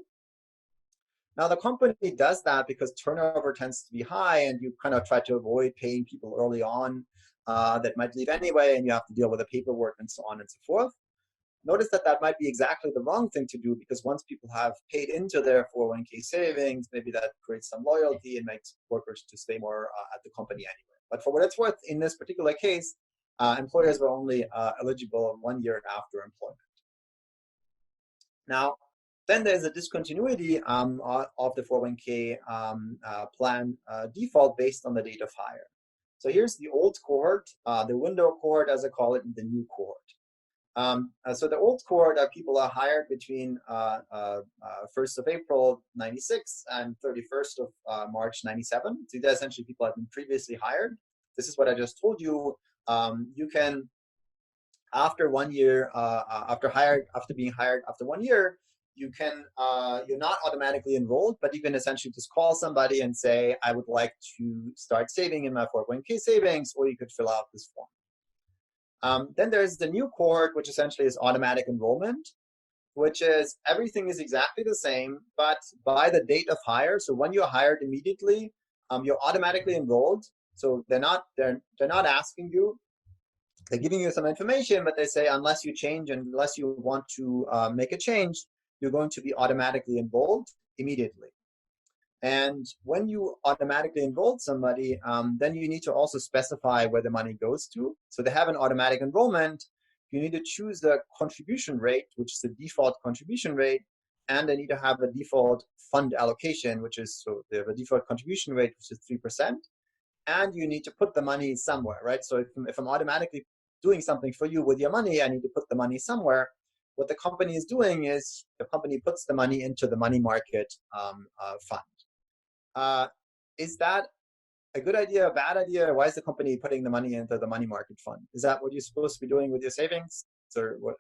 Now the company does that because turnover tends to be high, and you kind of try to avoid paying people early on that might leave anyway, and you have to deal with the paperwork and so on and so forth. Notice that might be exactly the wrong thing to do, because once people have paid into their 401k savings, maybe that creates some loyalty and makes workers to stay more at the company anyway. But for what it's worth, in this particular case, employers were only eligible 1 year after employment. Now, then there's a discontinuity of the 401k plan default based on the date of hire. So here's the old cohort, the window cohort, as I call it, and the new cohort. So the old cohort are people are hired between 1st of April 96 and 31st of March 97. So they're essentially people have been previously hired. This is what I just told you. You can, after 1 year, after being hired after 1 year, you can, you're not automatically enrolled, but you can essentially just call somebody and say, I would like to start saving in my 401k savings, or you could fill out this form. Then there's the new cohort, which essentially is automatic enrollment, which is everything is exactly the same, but by the date of hire. So when you're hired immediately, you're automatically enrolled. So they're not asking you. They're giving you some information, but they say unless you change and unless you want to make a change, you're going to be automatically enrolled immediately. And when you automatically enroll somebody, then you need to also specify where the money goes to. So they have an automatic enrollment. You need to choose the contribution rate, which is the default contribution rate, and they need to have a default fund allocation, which is, so they have a default contribution rate, which is 3%. And you need to put the money somewhere, right? So if I'm automatically doing something for you with your money, I need to put the money somewhere. What the company is doing is the company puts the money into the money market fund. Is that a good idea, a bad idea? Why is the company putting the money into the money market fund? Is that what you're supposed to be doing with your savings? Or what?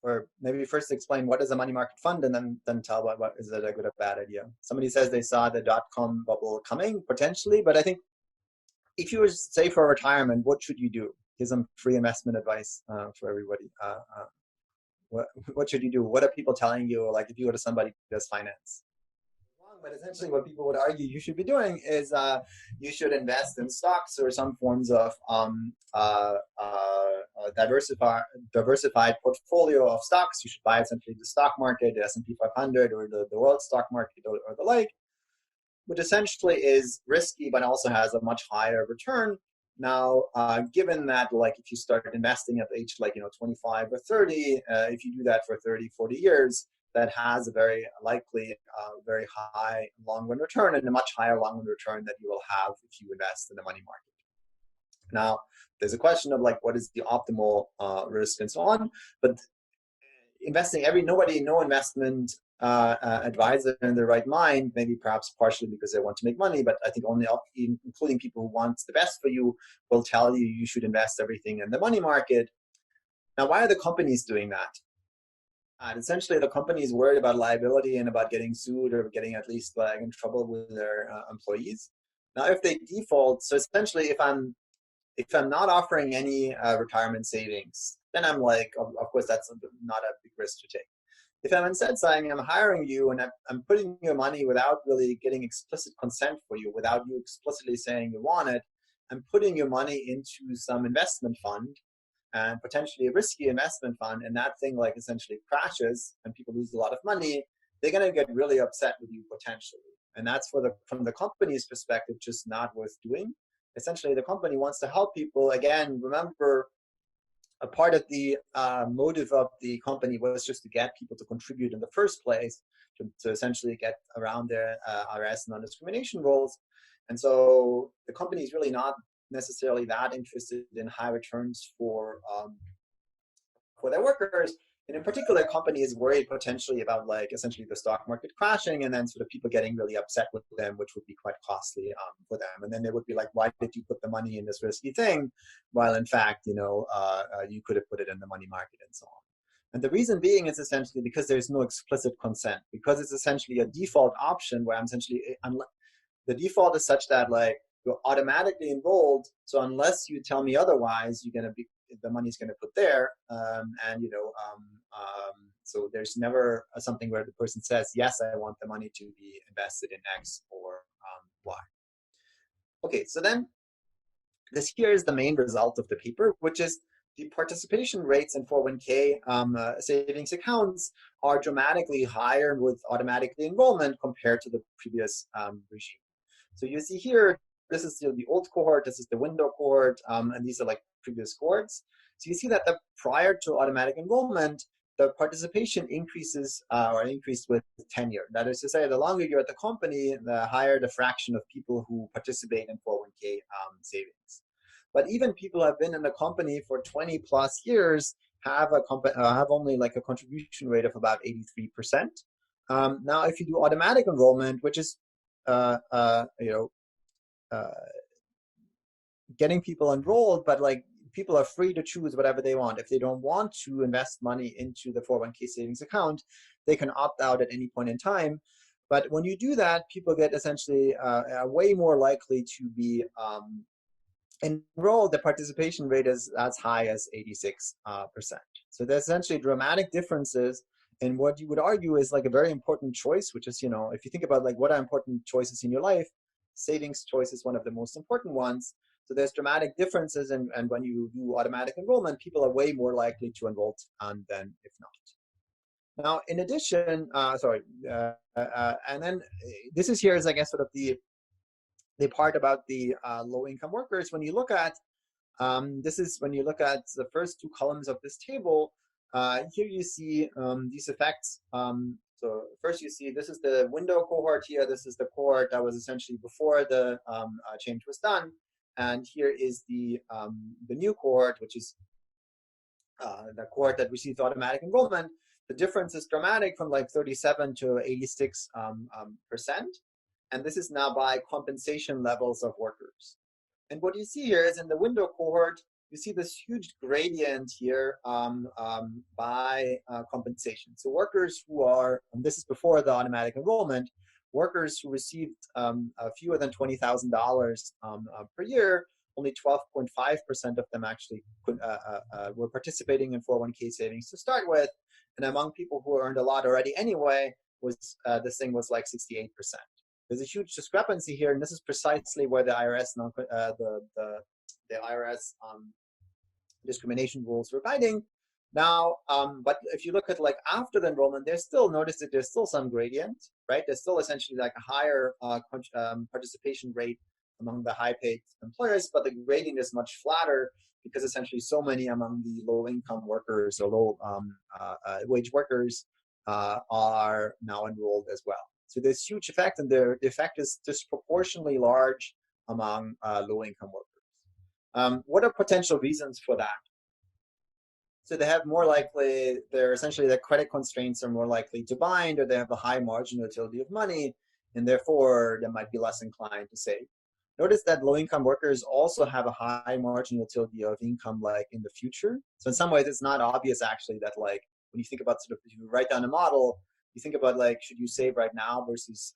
Or maybe first explain what is a money market fund, and then tell what is it a good or bad idea. Somebody says they saw the .com bubble coming, potentially, but I think if you were save for retirement, what should you do? Here's some free investment advice for everybody. What should you do? What are people telling you? Like if you go to somebody who does finance, but essentially what people would argue you should be doing is you should invest in stocks or some forms of diversified portfolio of stocks. You should buy essentially the stock market, the S&P 500, or the world stock market, or the like, which essentially is risky but also has a much higher return. Now, given that, like, if you start investing at age, like, 25 or 30, if you do that for 30, 40 years, that has a very likely, very high long-run return, and a much higher long-run return that you will have if you invest in the money market. Now, there's a question of, like, what is the optimal risk and so on, but investing, no investment advisor in their right mind, maybe perhaps partially because they want to make money, but I think only including people who want the best for you, will tell you you should invest everything in the money market. Now, why are the companies doing that? Essentially, the company is worried about liability and about getting sued or getting at least like in trouble with their employees. Now, if they default, so essentially, if I'm not offering any retirement savings, then I'm like, of course, that's not a big risk to take. If I'm instead saying I'm hiring you and I'm putting your money without really getting explicit consent for you, without you explicitly saying you want it, I'm putting your money into some investment fund, and potentially a risky investment fund, and that thing like essentially crashes and people lose a lot of money, they're going to get really upset with you potentially. And that's from the company's perspective, just not worth doing. Essentially, the company wants to help people. Again, remember, a part of the motive of the company was just to get people to contribute in the first place, to essentially get around their IRS non-discrimination rules. And so the company is really not necessarily that interested in high returns for their workers. And in particular, companies worried potentially about like essentially the stock market crashing and then sort of people getting really upset with them, which would be quite costly for them. And then they would be like, why did you put the money in this risky thing? While in fact, you know, you could have put it in the money market and so on. And the reason being is essentially because there's no explicit consent, because it's essentially a default option where I'm essentially, the default is such that like you're automatically enrolled. So unless you tell me otherwise, you're going to be, the money's going to put there. And, you know, so there's never something where the person says, yes, I want the money to be invested in X or Y. Okay, so then this here is the main result of the paper, which is the participation rates in 401k savings accounts are dramatically higher with automatic enrollment compared to the previous regime. So you see here, this is the old cohort, this is the window cohort, and these are like previous cohorts. So you see that prior to automatic enrollment, the participation increases or increased with tenure. That is to say, the longer you're at the company, the higher the fraction of people who participate in 401k savings. But even people who have been in the company for 20 plus years have only like a contribution rate of about 83%. Now, if you do automatic enrollment, which is getting people enrolled, but like people are free to choose whatever they want. If they don't want to invest money into the 401k savings account, they can opt out at any point in time. But when you do that, people get essentially way more likely to be enrolled. The participation rate is as high as 86%. So there's essentially dramatic differences in what you would argue is like a very important choice, which is, you know, if you think about like what are important choices in your life, savings choice is one of the most important ones. So there's dramatic differences, and when you do automatic enrollment, people are way more likely to enroll than if not. Now, in addition, and then this is here is, I guess, sort of the part about the low-income workers. When you look at, this is when you look at the first two columns of this table, here you see these effects. So first you see this is the window cohort here. This is the cohort that was essentially before the change was done. And here is the new cohort, which is the cohort that receives automatic enrollment. The difference is dramatic from like 37 to 86%. And this is now by compensation levels of workers. And what you see here is in the window cohort, you see this huge gradient here by compensation. So workers who are, and this is before the automatic enrollment, workers who received fewer than $20,000 per year, only 12.5% of them actually were participating in 401k savings to start with. And among people who earned a lot already anyway, was this thing was like 68%. There's a huge discrepancy here, and this is precisely where the IRS the IRS discrimination rules were guiding. Now, but if you look at like after the enrollment, there's still, notice that there's still some gradient, right? There's still essentially like a higher participation rate among the high-paid employers, but the gradient is much flatter because essentially so many among the low-income workers or low-wage workers are now enrolled as well. So there's huge effect, and the effect is disproportionately large among low-income workers. What are potential reasons for that? So they have more likely, they're essentially their credit constraints are more likely to bind, or they have a high marginal utility of money, and therefore they might be less inclined to save. Notice that low-income workers also have a high marginal utility of income like in the future. So in some ways, it's not obvious actually that like when you think about sort of, if you write down a model, you think about like, should you save right now versus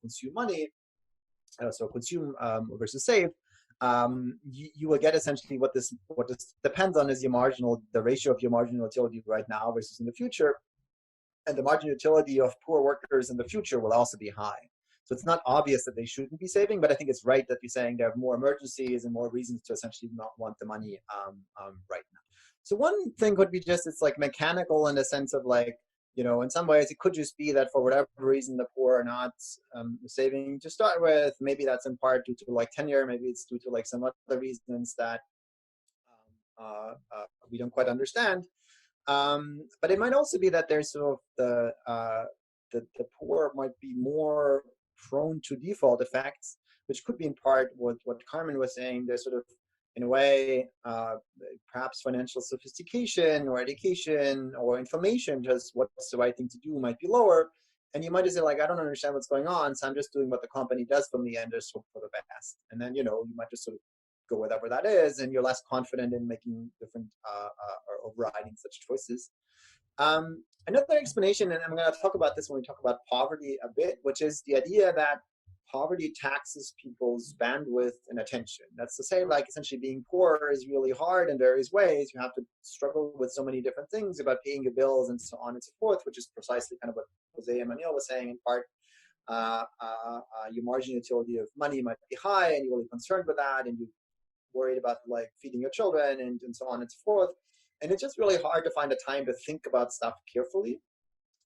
consume money? So consume versus save. You will get essentially what this depends on is the ratio of your marginal utility right now versus in the future. And the marginal utility of poor workers in the future will also be high. So it's not obvious that they shouldn't be saving, but I think it's right that you're saying there are more emergencies and more reasons to essentially not want the money right now. So one thing could be just, it's like mechanical in the sense of like, you know, in some ways it could just be that for whatever reason the poor are not saving to start with. Maybe that's in part due to like tenure. Maybe it's due to like some other reasons that we don't quite understand. But it might also be that there's sort of the poor might be more prone to default effects which could be in part what Carmen was saying. There's sort of, in a way, perhaps financial sophistication or education or information, just what's the right thing to do might be lower. And you might just say, like, I don't understand what's going on, so I'm just doing what the company does for me and just hope for the best. And then, you might just sort of go whatever that is, and you're less confident in making different or overriding such choices. Another explanation, and I'm going to talk about this when we talk about poverty a bit, which is the idea that poverty taxes people's bandwidth and attention. That's to say, like, essentially being poor is really hard in various ways. You have to struggle with so many different things about paying your bills and so on and so forth, which is precisely kind of what Jose Emmanuel was saying in part. Your marginal utility of money might be high, and you're really concerned with that, and you're worried about, like, feeding your children and so on and so forth. And it's just really hard to find a time to think about stuff carefully.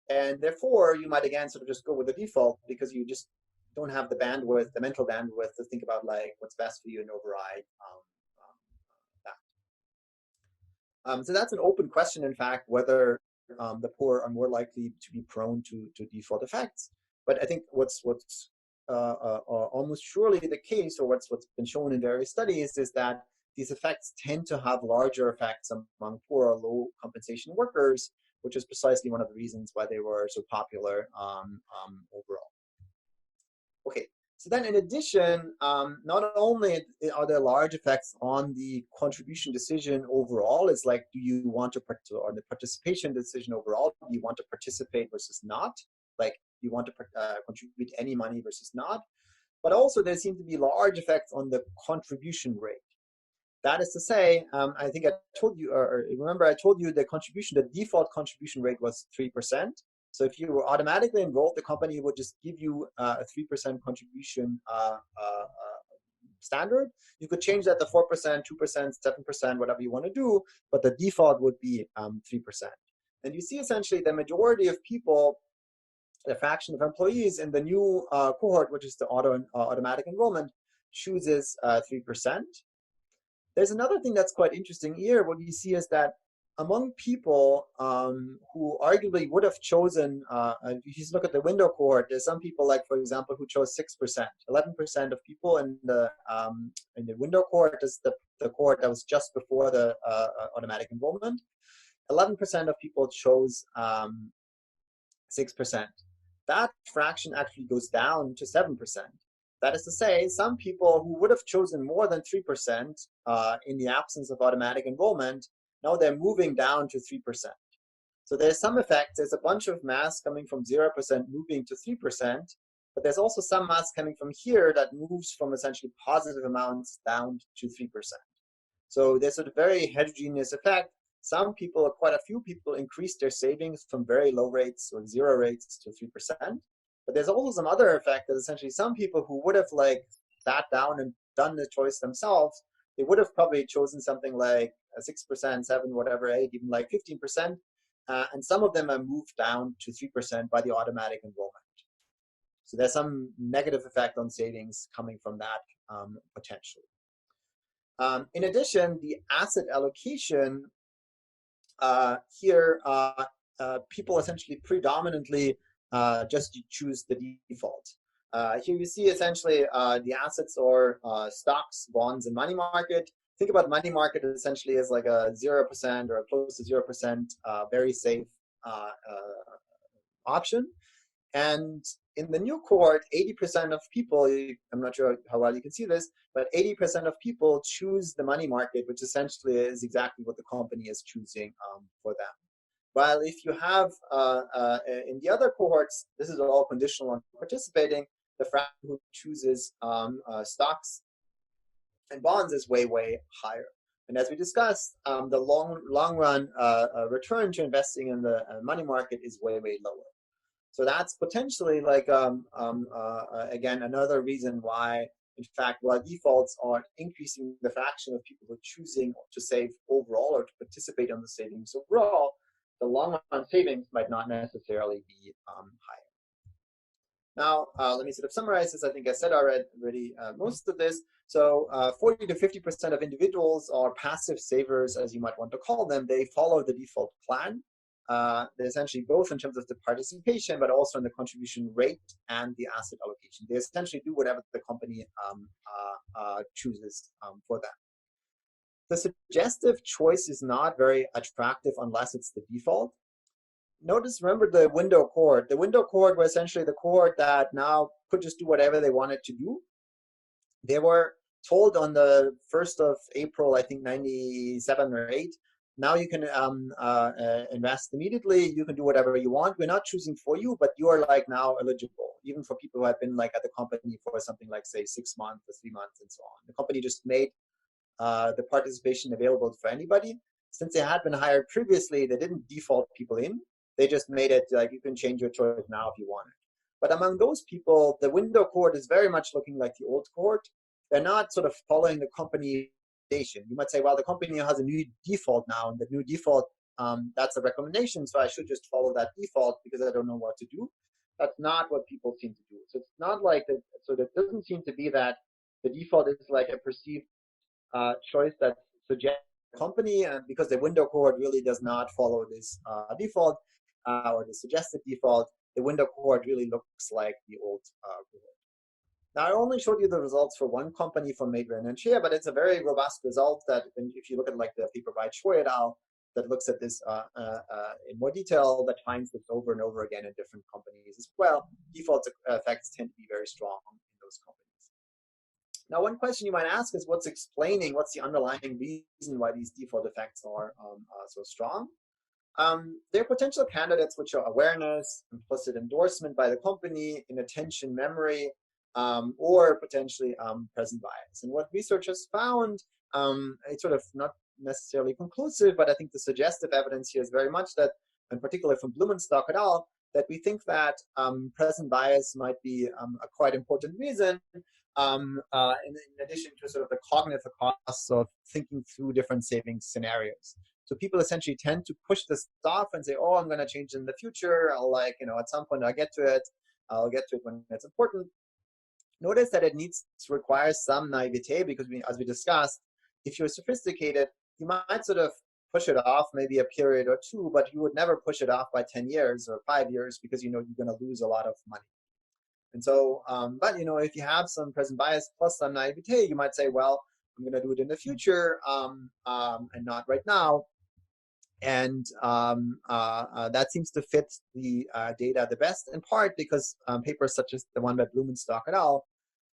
And therefore, you might, again, sort of just go with the default because you just don't have the bandwidth, the mental bandwidth to think about, like, what's best for you and override that. So that's an open question, in fact, whether the poor are more likely to be prone to default effects. But I think what's almost surely the case, or what's been shown in various studies, is that these effects tend to have larger effects among poor or low compensation workers, which is precisely one of the reasons why they were so popular overall. Okay, so then in addition, not only are there large effects on the contribution decision overall, it's like, do you want to, or the participation decision overall, do you want to participate versus not? Like, do you want to contribute any money versus not? But also there seem to be large effects on the contribution rate. That is to say, I think I told you, or remember I told you the default contribution rate was 3%. So if you were automatically enrolled, the company would just give you a 3% contribution standard. You could change that to 4%, 2%, 7%, whatever you want to do, but the default would be 3%. And you see essentially the majority of people, the fraction of employees in the new cohort, which is the automatic enrollment, chooses 3%. There's another thing that's quite interesting here. What you see is that among people who arguably would have chosen, if you just look at the window cohort, there's some people, like, for example, who chose 6%. 11% of people in the window cohort is the cohort that was just before the automatic enrollment. 11% of people chose 6%. That fraction actually goes down to 7%. That is to say, some people who would have chosen more than 3% in the absence of automatic enrollment, now they're moving down to 3%. So there's some effect. There's a bunch of mass coming from 0% moving to 3%, but there's also some mass coming from here that moves from essentially positive amounts down to 3%. So there's a very heterogeneous effect. Some people, quite a few people, increased their savings from very low rates or 0 rates to 3%. But there's also some other effect that essentially some people who would have, like, sat down and done the choice themselves, they would have probably chosen something like 6%, 7, whatever, 8, even like 15%. And some of them are moved down to 3% by the automatic enrollment. So there's some negative effect on savings coming from that potentially. In addition, the asset allocation here, people essentially predominantly just choose the default. Here you see essentially the assets or stocks, bonds, and money market. Think about money market essentially as like a 0% or close to 0% very safe option. And in the new cohort, 80% of people, I'm not sure how well you can see this, but 80% of people choose the money market, which essentially is exactly what the company is choosing for them. While if you have, in the other cohorts, this is all conditional on participating, the fraction who chooses stocks and bonds is way, way higher. And as we discussed, the long run return to investing in the money market is way, way lower. So that's potentially like, again, another reason why, in fact, while defaults are increasing the fraction of people who are choosing to save overall or to participate on the savings overall, the long run savings might not necessarily be higher. Now, let me sort of summarize this. I think I said already most of this. So 40 to 50% of individuals are passive savers, as you might want to call them. They follow the default plan. they're essentially both in terms of the participation, but also in the contribution rate and the asset allocation. They essentially do whatever the company chooses for them. The suggestive choice is not very attractive unless it's the default. Notice, remember the window cohort. The window cohort was essentially the cohort that now could just do whatever they wanted to do. They were told on the 1st of April, I think 97 or 8, now you can invest immediately. You can do whatever you want. We're not choosing for you, but you are like now eligible, even for people who have been like at the company for something like, say, 6 months or 3 months and so on. The company just made the participation available for anybody. Since they had been hired previously, they didn't default people in. They just made it like you can change your choice now if you want it. But among those people, the window cohort is very much looking like the old cohort. They're not sort of following the company. You might say, well, the company has a new default now, and the new default, that's a recommendation, so I should just follow that default because I don't know what to do. That's not what people seem to do. So it's not like that. So it doesn't seem to be that the default is like a perceived choice that suggests the company, and because the window cohort really does not follow this default or the suggested default, the window cohort really looks like the old cohort. Now, I only showed you the results for one company from Madrid and Chia, but it's a very robust result that if you look at like the paper by Choi et al. That looks at this in more detail, that finds this over and over again in different companies as well. Default effects tend to be very strong in those companies. Now, one question you might ask is what's the underlying reason why these default effects are so strong? There are potential candidates which are awareness, implicit endorsement by the company, inattention memory, or potentially present bias. And what researchers found, it's sort of not necessarily conclusive, but I think the suggestive evidence here is very much that, in particular from Blumenstock et al., that we think that present bias might be a quite important reason, in addition to sort of the cognitive costs of thinking through different savings scenarios. So people essentially tend to push this off and say, oh, I'm going to change in the future. I'll at some point I'll get to it. I'll get to it when it's important. Notice that it requires some naivete because as we discussed, if you're sophisticated, you might sort of push it off maybe a period or two, but you would never push it off by 10 years or 5 years because you know you're going to lose a lot of money. And so, but if you have some present bias plus some naivete, you might say, well, I'm going to do it in the future and not right now. And that seems to fit the data the best, in part because papers such as the one by Blumenstock et al.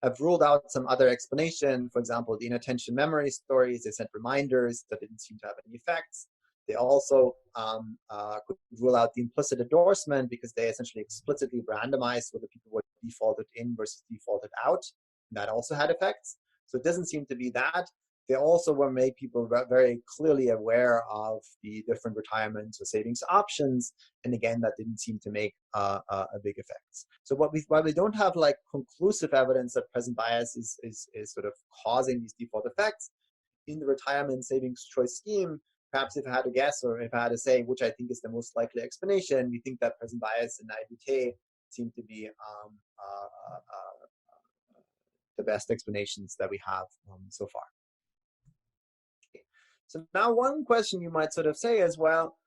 Have ruled out some other explanation. For example, the inattention memory stories, they sent reminders that didn't seem to have any effects. They also could rule out the implicit endorsement because they essentially explicitly randomized whether people were defaulted in versus defaulted out. And that also had effects. So it doesn't seem to be that. They also made people very clearly aware of the different retirement or savings options. And again, that didn't seem to make a big effect. So while we don't have like conclusive evidence that present bias is sort of causing these default effects, in the retirement savings choice scheme, perhaps if I had to guess or if I had to say which I think is the most likely explanation, we think that present bias and naivete seem to be the best explanations that we have so far. So now one question you might sort of say as well,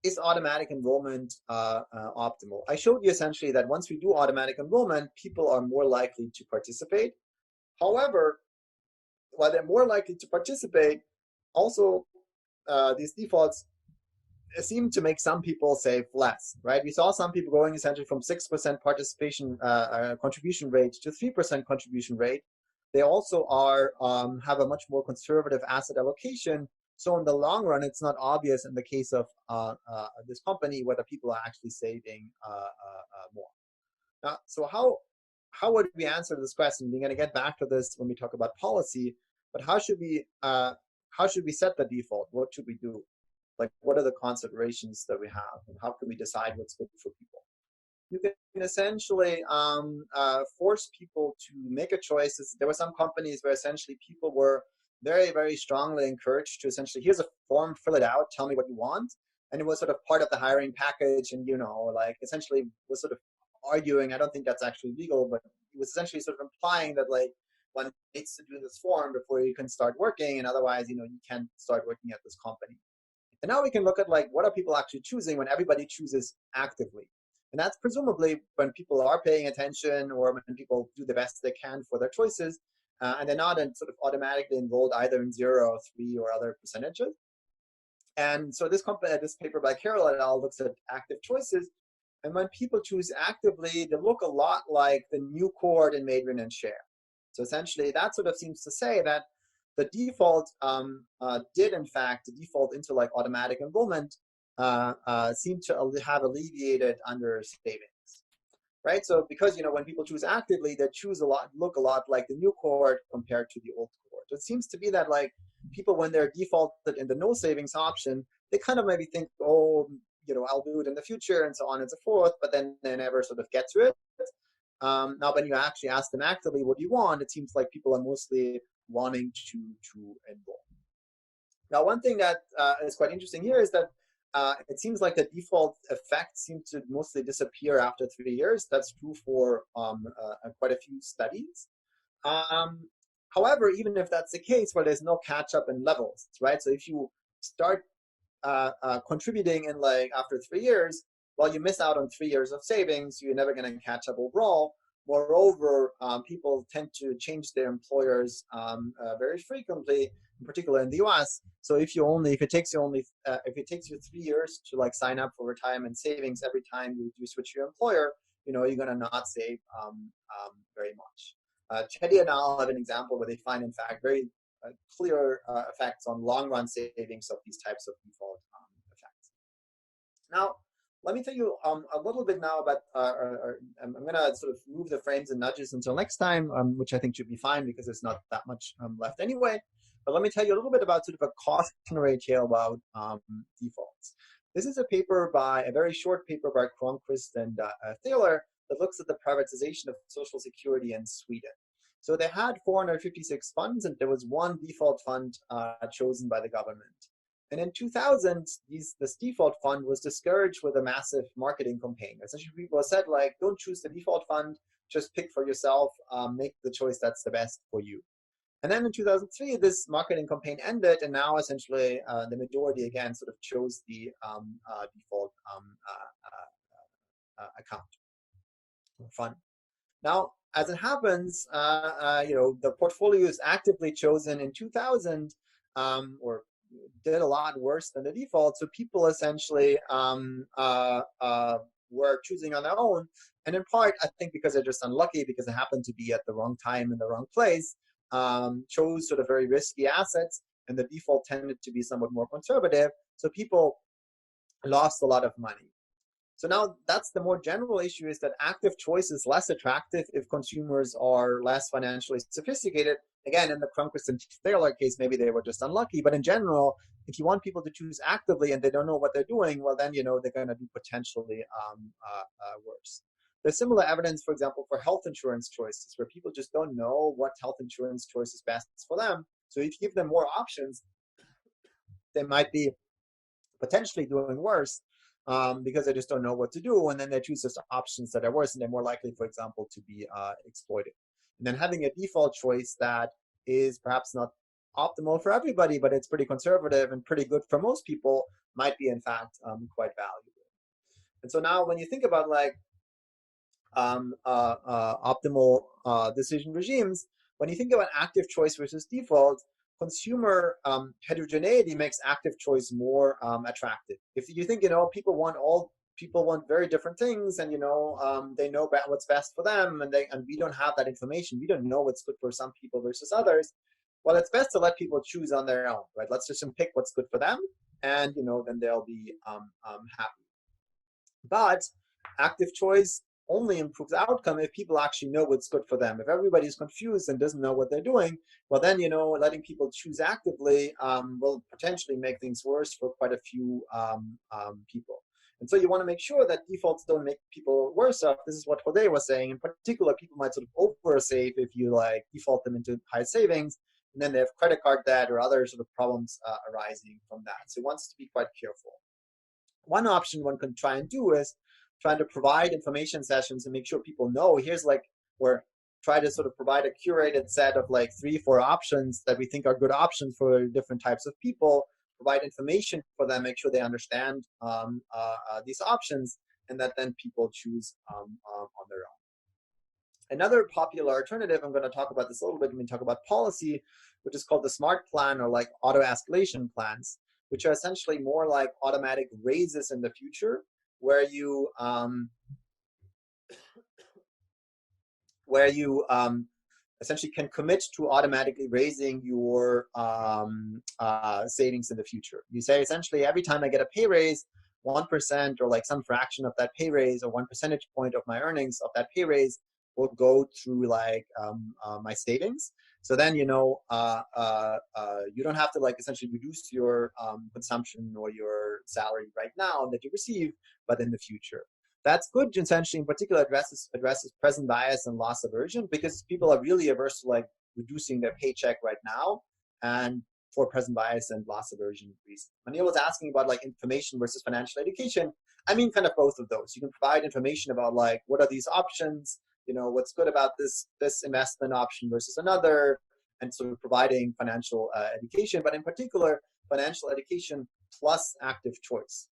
is automatic enrollment optimal? I showed you essentially that once we do automatic enrollment, people are more likely to participate. However, while they're more likely to participate, also these defaults seem to make some people save less, right? We saw some people going essentially from 6% participation contribution rate to 3% contribution rate. They also have a much more conservative asset allocation. So in the long run, it's not obvious in the case of this company whether people are actually saving more. Now, so how would we answer this question? We're going to get back to this when we talk about policy, but how should we set the default? What should we do? Like, what are the considerations that we have, and how can we decide what's good for people? You can essentially force people to make a choice. There were some companies where essentially people were very, very strongly encouraged to essentially, here's a form, fill it out, tell me what you want. And it was sort of part of the hiring package, and, like essentially was sort of arguing, I don't think that's actually legal, but it was essentially sort of implying that like one needs to do this form before you can start working, and otherwise, you can't start working at this company. And now we can look at like, what are people actually choosing when everybody chooses actively? And that's presumably when people are paying attention or when people do the best they can for their choices, and they're not sort of automatically enrolled either in 0 or 3 or other percentages. And so this paper by Carroll et al. Looks at active choices. And when people choose actively, they look a lot like the new cohort in Madrin and Share. So essentially, that sort of seems to say that the default did, in fact, the default into like automatic enrollment seem to have alleviated under savings, right? So because, when people choose actively, they look a lot like the new cohort compared to the old cohort. It seems to be that like people, when they're defaulted in the no savings option, they kind of maybe think, oh, I'll do it in the future and so on and so forth, but then they never sort of get to it. Now, when you actually ask them actively, what do you want? It seems like people are mostly wanting to enroll. Now, one thing that is quite interesting here is that it seems like the default effect seems to mostly disappear after 3 years. That's true for quite a few studies. However, even if that's the case, well, there's no catch up in levels, right? So if you start contributing in like after 3 years, well, you miss out on 3 years of savings. You're never going to catch up overall. Moreover, people tend to change their employers very frequently, in particular in the U.S. So if it takes you 3 years to like sign up for retirement savings every time you switch your employer, you're going to not save very much. Chetty and I have an example where they find, in fact, very clear effects on long-run savings of these types of default effects. Now, let me tell you a little bit now about, I'm going to sort of move the frames and nudges until next time, which I think should be fine because there's not that much left anyway. But let me tell you a little bit about sort of a cautionary tale about defaults. This is a very short paper by Cronquist and Thaler that looks at the privatization of Social Security in Sweden. So they had 456 funds, and there was one default fund chosen by the government. And in 2000, this default fund was discouraged with a massive marketing campaign. Essentially, people said, like, don't choose the default fund, just pick for yourself, make the choice that's the best for you. And then in 2003, this marketing campaign ended, and now essentially the majority again sort of chose the default account or fund. Now, as it happens, the portfolio is actively chosen in 2000, or did a lot worse than the default. So people essentially were choosing on their own. And in part, I think because they're just unlucky, because they happened to be at the wrong time in the wrong place, chose sort of very risky assets, and the default tended to be somewhat more conservative. So people lost a lot of money. So now that's the more general issue, is that active choice is less attractive if consumers are less financially sophisticated. Again, in the Cronquist and Thaler case, maybe they were just unlucky. But in general, if you want people to choose actively and they don't know what they're doing, well, then, they're going to do potentially worse. There's similar evidence, for example, for health insurance choices, where people just don't know what health insurance choice is best for them. So if you give them more options, they might be potentially doing worse. Because they just don't know what to do, and then they choose just options that are worse, and they're more likely, for example, to be exploited. And then having a default choice that is perhaps not optimal for everybody, but it's pretty conservative and pretty good for most people, might be, in fact, quite valuable. And so now when you think about like optimal decision regimes, when you think about active choice versus default, consumer heterogeneity makes active choice more attractive. If you think, people want very different things, and they know what's best for them, and we don't have that information. We don't know what's good for some people versus others. Well, it's best to let people choose on their own, right? Let's just pick what's good for them, and then they'll be happy. But active choice only improves outcome if people actually know what's good for them. If everybody's confused and doesn't know what they're doing, well then, letting people choose actively will potentially make things worse for quite a few people. And so you want to make sure that defaults don't make people worse off. This is what Jose was saying. In particular, people might sort of oversave if you default them into high savings, and then they have credit card debt or other sort of problems arising from that. So one wants to be quite careful. One option one can try and do is trying to provide information sessions and make sure people know, we're try to sort of provide a curated set of 3-4 options that we think are good options for different types of people. provide information for them, make sure they understand these options, and that then people choose on their own. Another popular alternative, I'm going to talk about this a little bit when we talk about policy, which is called the SMART plan, or like auto escalation plans, which are essentially more like automatic raises in the future, where you essentially can commit to automatically raising your savings in the future. You say essentially every time I get a pay raise, 1% or like some fraction of that pay raise or 1 percentage point of my earnings of that pay raise will go through like my savings. So then, you know, you don't have to like essentially reduce your consumption or your salary right now that you receive, but in the future. That's good, essentially, in particular, addresses present bias and loss aversion, because people are really averse to like reducing their paycheck right now, and for present bias and loss aversion reasons. Manil was asking about like information versus financial education. I mean, kind of both of those. You can provide information about like what are these options, you know, what's good about this investment option versus another, and sort of providing financial education, but in particular, financial education plus active choice.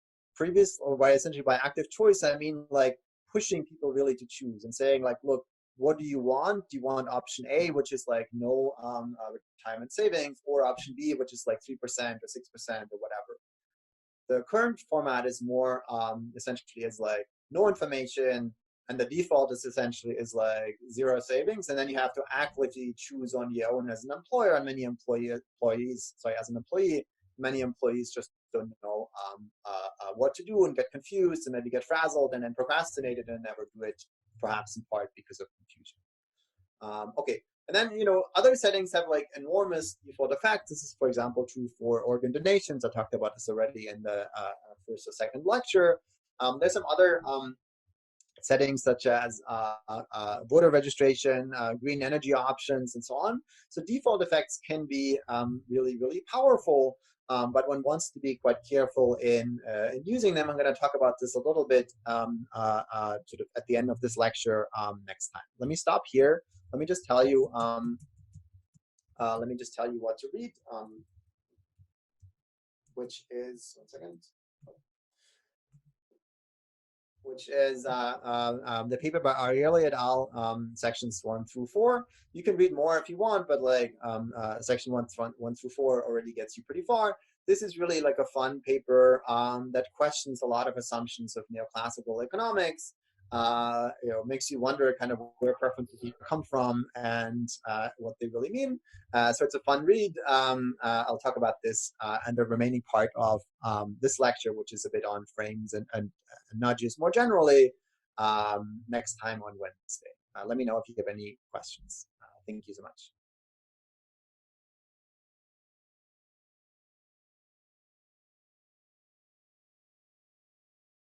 Essentially by active choice, I mean like pushing people really to choose and saying like, look, what do you want? Do you want option A, which is like no retirement savings, or option B, which is like 3% or 6% or whatever? The current format is more essentially is like no information, and the default is essentially is like zero savings, and then you have to actively choose on your own as an employer. And many as an employee, many employees just don't know what to do and get confused and maybe get frazzled and then procrastinated and never do it, perhaps in part because of confusion. Okay, and then, you know, other settings have like enormous default effects. This is, for example, true for organ donations. I talked about this already in the first or second lecture. There's some other settings such as voter registration, green energy options, and so on. So default effects can be really, really powerful, but one wants to be quite careful in using them. I'm going to talk about this a little bit sort of at the end of this lecture next time. Let me stop here. Let me just tell you. Let me just tell you what to read, which is 1 second. Which is the paper by Ariely et al., sections 1 through 4. You can read more if you want, but like section 1 through 4 already gets you pretty far. This is really like a fun paper that questions a lot of assumptions of neoclassical economics. You know, makes you wonder kind of where preferences come from and what they really mean. So it's a fun read. I'll talk about this and the remaining part of this lecture, which is a bit on frames and nudges more generally, next time on Wednesday. Let me know if you have any questions. Thank you so much.